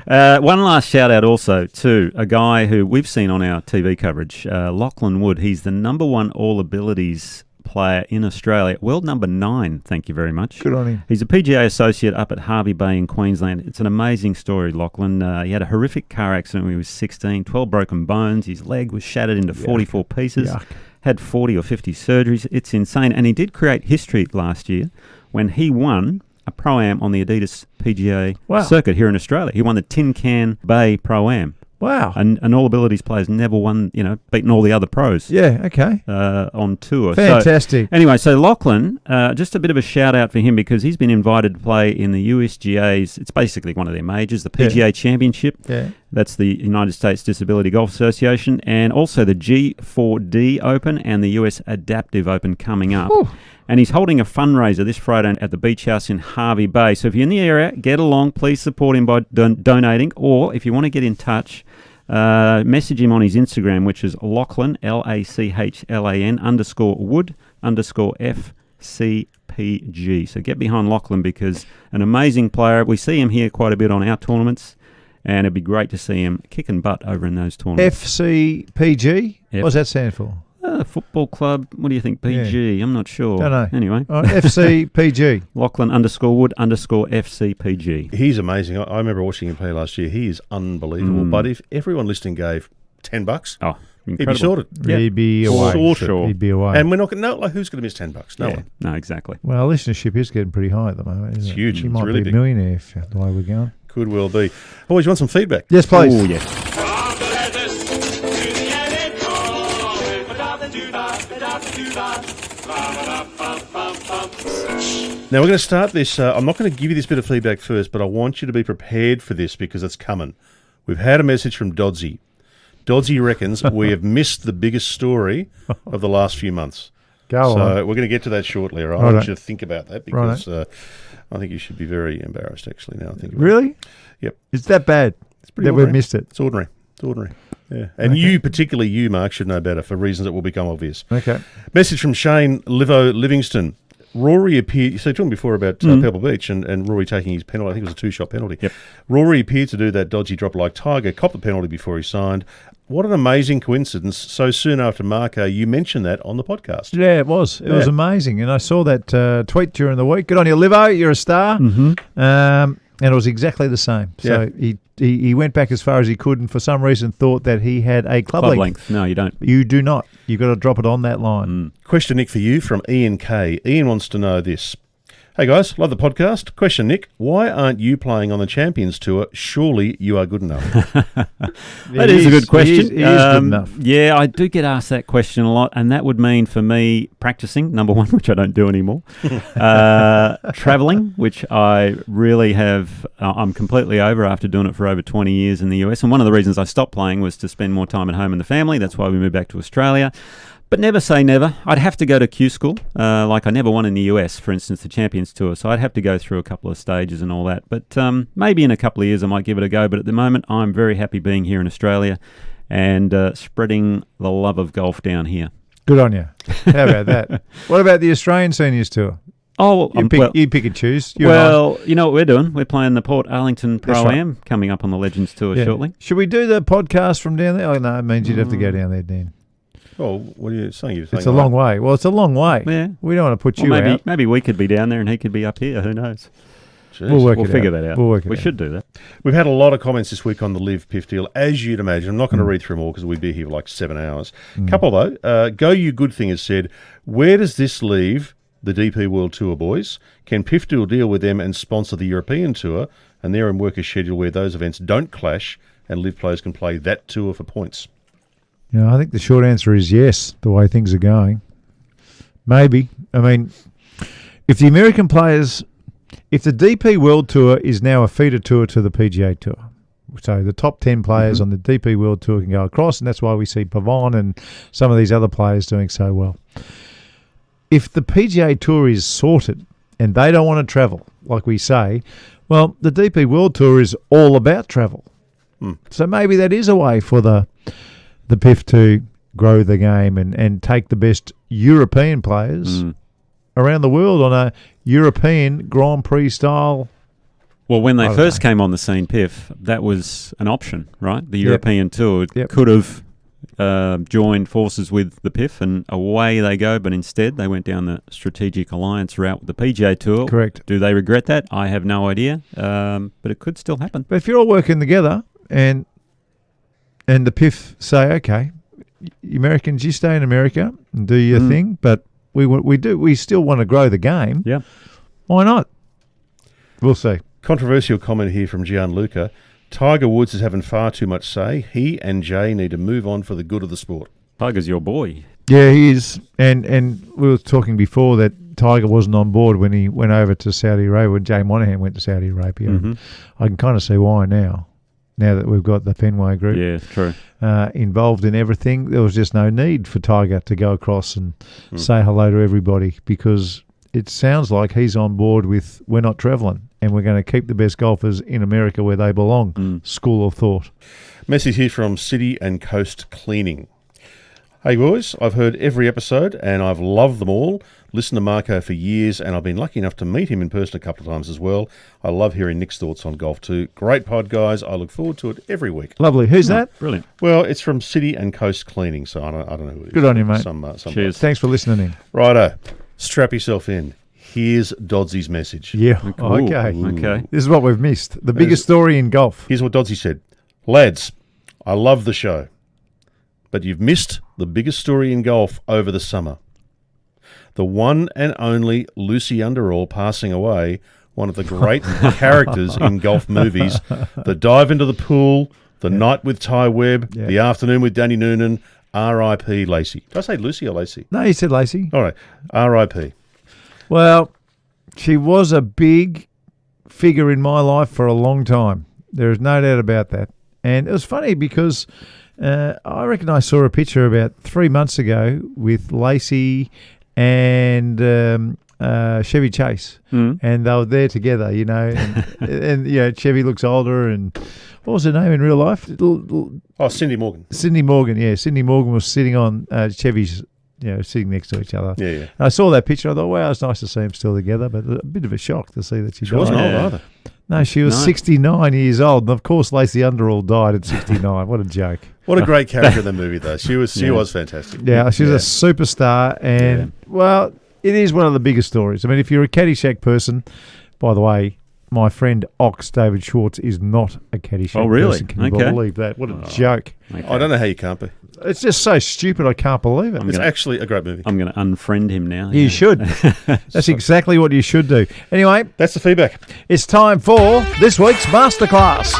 One last shout out also to a guy who we've seen on our TV coverage, Lachlan Wood. He's the number one all abilities player in Australia. World number 9, thank you very much. Good on him. He's a PGA associate up at Hervey Bay in Queensland. It's an amazing story, Lachlan. He had a horrific car accident when he was 16, 12 broken bones. His leg was shattered into 44 pieces. Yuck. Had 40 or 50 surgeries. It's insane. And he did create history last year when he won a Pro-Am on the Adidas PGA circuit here in Australia. He won the Tin Can Bay Pro-Am. Wow. And all abilities players never won, beaten all the other pros. Yeah, okay. On tour. Fantastic. So Lachlan, just a bit of a shout out for him because he's been invited to play in the USGA's, it's basically one of their majors, the PGA Championship. Yeah. That's the United States Disability Golf Association, and also the G4D Open and the US Adaptive Open coming up. Ooh. And he's holding a fundraiser this Friday at the Beach House in Hervey Bay. So if you're in the area, get along. Please support him by donating. Or if you want to get in touch, message him on his Instagram, which is Lachlan, LACHLAN _Wood _FCPG. So get behind Lachlan because an amazing player. We see him here quite a bit on our tournaments. And it'd be great to see him kicking butt over in those tournaments. FCPG? What does that stand for? Football club. What do you think? PG? Yeah. I'm not sure. Don't know. Anyway. FCPG. Lachlan _Wood _FCPG. He's amazing. I remember watching him play last year. He is unbelievable. But if everyone listening gave $10, he'd be sorted. Yeah. He'd be away. Sure. He'd be away. And we're not going to, who's going to miss $10? No one. No, exactly. Well, listenership is getting pretty high at the moment, isn't It's it? huge. He It's might really be a big. millionaire if the way we're going. Could well be. Boys, you want some feedback? Yes, please. Oh, yeah. Now, we're going to start this. I'm not going to give you this bit of feedback first, but I want you to be prepared for this because it's coming. We've had a message from Dodsy. Dodsy reckons we have missed the biggest story of the last few months. Go on. So we're going to get to that shortly, all right? I want you to think about that because I think you should be very embarrassed, actually, now I think about it. Really? Yep. It's that bad It's pretty that ordinary. we've missed it. It's ordinary. It's ordinary. Yeah. And you, particularly you, Mark, should know better for reasons that will become obvious. Okay. Message from Shane Livingston. Rory appeared... So, talking before about Pebble Beach and Rory taking his penalty. I think it was a 2-shot penalty. Yep. Rory appeared to do that dodgy drop like Tiger, copped the penalty before he signed. What an amazing coincidence. So soon after Marco, you mentioned that on the podcast. Yeah, it was. It was amazing. And I saw that tweet during the week. Good on you, Livo. You're a star. Mm-hmm. And it was exactly the same. So he went back as far as he could and for some reason thought that he had a club length. No, you don't. You do not. You've got to drop it on that line. Question, Nick, for you from Ian K. Ian wants to know this. Hey, guys, love the podcast. Question, Nick, why aren't you playing on the Champions Tour? Surely you are good enough. That is a good question. He is good enough. Yeah, I do get asked that question a lot, and that would mean for me practicing, number one, which I don't do anymore, traveling, which I really have, I'm completely over after doing it for over 20 years in the US, and one of the reasons I stopped playing was to spend more time at home and the family. That's why we moved back to Australia. But never say never. I'd have to go to Q school, like I never won in the US, for instance, the Champions Tour. So I'd have to go through a couple of stages and all that. But maybe in a couple of years I might give it a go. But at the moment, I'm very happy being here in Australia and spreading the love of golf down here. Good on you. How about that? What about the Australian Seniors Tour? Oh, you pick and choose. You know what we're doing? We're playing the Port Arlington Pro-Am coming up on the Legends Tour shortly. Should we do the podcast from down there? Oh, no, it means you'd have to go down there, Dan. Oh, what are you saying? It's a long way. Well, it's a long way. Yeah. We don't want to put you out. Maybe we could be down there and he could be up here. Who knows? Jeez. We'll figure that out. We should do that. We've had a lot of comments this week on the Live Piff deal, as you'd imagine. I'm not going to read through them all because we'd be here for like 7 hours. Couple, though. Go You Good Thing has said, where does this leave the DP World Tour, boys? Can Piff do a deal with them and sponsor the European Tour and there and work a schedule where those events don't clash and Live players can play that tour for points? I think the short answer is yes, the way things are going. Maybe. I mean, if the American players, if the DP World Tour is now a feeder tour to the PGA Tour, so the top 10 players on the DP World Tour can go across, and that's why we see Pavon and some of these other players doing so well. If the PGA Tour is sorted and they don't want to travel, like we say, well, the DP World Tour is all about travel. So maybe that is a way for the the PIF to grow the game and take the best European players around the world on a European Grand Prix style. Well, when they first came on the scene, PIF, that was an option, right? The European Tour could have joined forces with the PIF, and away they go. But instead, they went down the strategic alliance route with the PGA Tour. Correct. Do they regret that? I have no idea, but it could still happen. But if you're all working together and the PIF say, okay, Americans, you stay in America and do your thing, but we still want to grow the game. Yeah. Why not? We'll see. Controversial comment here from Gianluca. Tiger Woods is having far too much say. He and Jay need to move on for the good of the sport. Tiger's your boy. Yeah, he is. And we were talking before that Tiger wasn't on board when he went over to Saudi Arabia, when Jay Monahan went to Saudi Arabia. Mm-hmm. I can kind of see why now that we've got the Fenway group true. Involved in everything. There was just no need for Tiger to go across and say hello to everybody, because it sounds like he's on board with we're not travelling and we're going to keep the best golfers in America where they belong. School of thought. Message here from City and Coast Cleaning. Hey boys, I've heard every episode and I've loved them all. Listened to Marco for years and I've been lucky enough to meet him in person a couple of times as well. I love hearing Nick's thoughts on golf too. Great pod, guys. I look forward to it every week. Lovely. Who's that? Brilliant. Well, it's from City and Coast Cleaning, so I don't know who it is. Good on you, mate. Some Cheers. Thanks for listening in. Righto. Strap yourself in. Here's Dodsy's message. Yeah. Ooh, Okay. Okay. This is what we've missed. The biggest story in golf. Here's what Dodsy said. Lads, I love the show, but you've missed the biggest story in golf over the summer. The one and only Lucy Underall passing away, one of the great characters in golf movies. The dive into the pool, the night with Ty Webb, the afternoon with Danny Noonan, R.I.P. Lacey. Did I say Lucy or Lacey? No, you said Lacey. All right, R.I.P. Well, she was a big figure in my life for a long time. There is no doubt about that. And it was funny because I reckon I saw a picture about 3 months ago with Lacey and Chevy Chase, and they were there together, and Chevy looks older, and what was her name in real life? Cindy Morgan. Cindy Morgan, yeah. Cindy Morgan was sitting on Chevy's, sitting next to each other. Yeah. And I saw that picture. I thought, wow, it's nice to see them still together, but a bit of a shock to see that she died. Wasn't old either. No, she was 69 years old, and of course Lacey Underall died at 69. What a joke. What a great character in the movie, though. She was fantastic. Yeah, she's a superstar, and, well, it is one of the biggest stories. I mean, if you're a Caddyshack person, by the way, my friend Ox, David Schwartz, is not a Caddyshack person. Can you believe that? What a joke. Okay. I don't know how you can't be. It's just so stupid, I can't believe it. It's actually a great movie. I'm going to unfriend him now. You should. That's exactly what you should do. Anyway, That's the feedback. it's time for this week's Masterclass.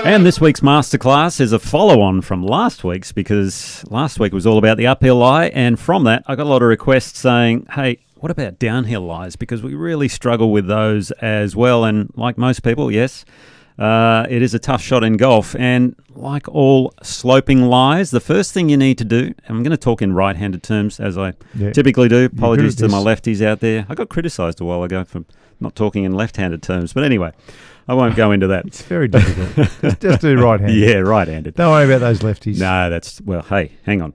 And this week's masterclass is a follow-on from last week's, because last week was all about the uphill lie, and from that I got a lot of requests saying, hey, what about downhill lies? Because we really struggle with those as well, and like most people, yes, it is a tough shot in golf, and like all sloping lies, the first thing you need to do, and I'm going to talk in right-handed terms as I typically do, apologies to my lefties out there. I got criticised a while ago for not talking in left-handed terms, but anyway, I won't go into that. It's very difficult. just do right-handed. Yeah, right-handed. Don't worry about those lefties. No, hey, hang on.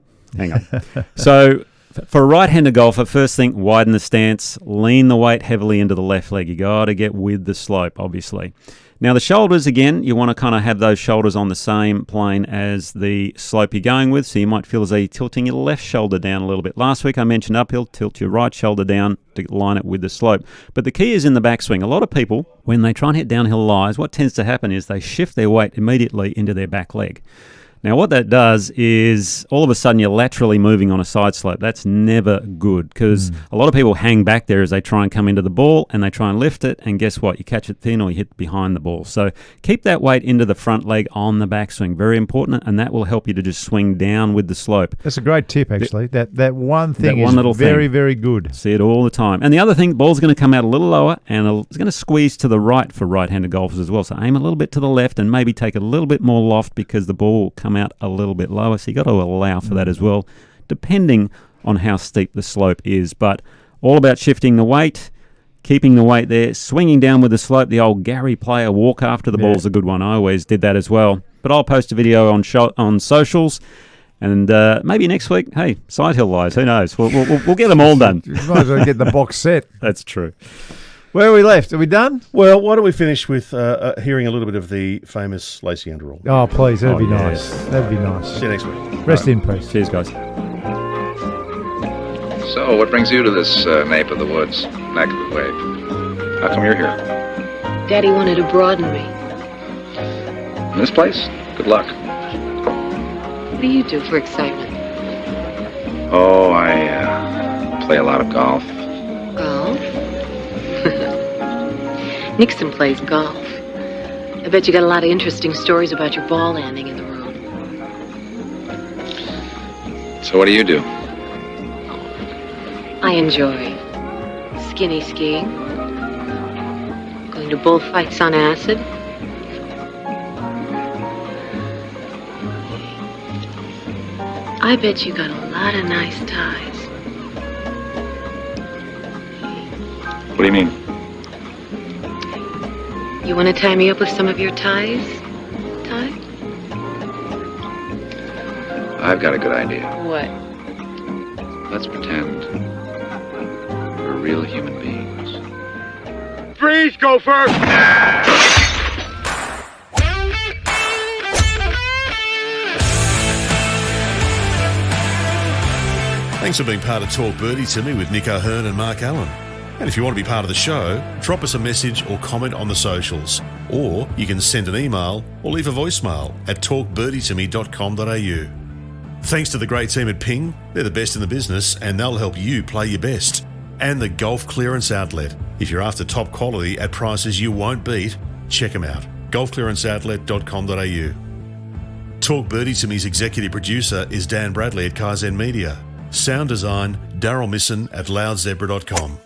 So for a right-handed golfer, first thing, widen the stance, lean the weight heavily into the left leg. You got to get with the slope, obviously. Now, the shoulders, again, you want to kind of have those shoulders on the same plane as the slope you're going with, so you might feel as though you're tilting your left shoulder down a little bit. Last week I mentioned uphill, tilt your right shoulder down to line it with the slope. But the key is in the backswing. A lot of people, when they try and hit downhill lies, what tends to happen is they shift their weight immediately into their back leg. Now, what that does is all of a sudden you're laterally moving on a side slope. That's never good, because a lot of people hang back there as they try and come into the ball and they try and lift it, and guess what? You catch it thin or you hit behind the ball. So keep that weight into the front leg on the backswing. Very important, and that will help you to just swing down with the slope. That's a great tip, actually. That one thing that one little very, thing. very good. See it all the time. And the other thing, the ball's going to come out a little lower, and it's going to squeeze to the right for right-handed golfers as well. So aim a little bit to the left and maybe take a little bit more loft, because the ball will come out a little bit lower, so you got to allow for that as well, depending on how steep the slope is. But all about shifting the weight, keeping the weight there, swinging down with the slope. The old Gary Player walk after the ball's a good one. I always did that as well. But I'll post a video on socials. And maybe next week, hey, Side Hill lies. Who knows? We'll get them all done. You might as well get the box set. That's true. Where are we left? Are we done? Well, why don't we finish with hearing a little bit of the famous Lacey Underall? Oh, please. That'd be yes. nice. That'd be nice. See you next week. Rest in peace. Cheers, guys. So, what brings you to this nape of the woods, neck of the wave? How come you're here? Daddy wanted to broaden me. In this place? Good luck. What do you do for excitement? Oh, I play a lot of golf. Golf? Nixon plays golf. I bet you got a lot of interesting stories about your ball landing in the room. So what do you do? I enjoy skinny skiing, going to bullfights on acid. I bet you got a lot of nice ties. What do you mean? You want to tie me up with some of your ties? Ty? I've got a good idea. What? Let's pretend we're real human beings. Freeze, Gopher! Thanks for being part of Talk Birdie to me with Nick O'Hearn and Mark Allen. And if you want to be part of the show, drop us a message or comment on the socials. Or you can send an email or leave a voicemail at talkbirdie2me.com.au. Thanks to the great team at Ping. They're the best in the business and they'll help you play your best. And the Golf Clearance Outlet. If you're after top quality at prices you won't beat, check them out. golfclearanceoutlet.com.au. Talk Birdie to me's executive producer is Dan Bradley at Kaizen Media. Sound design, Daryl Misson at loudzebra.com.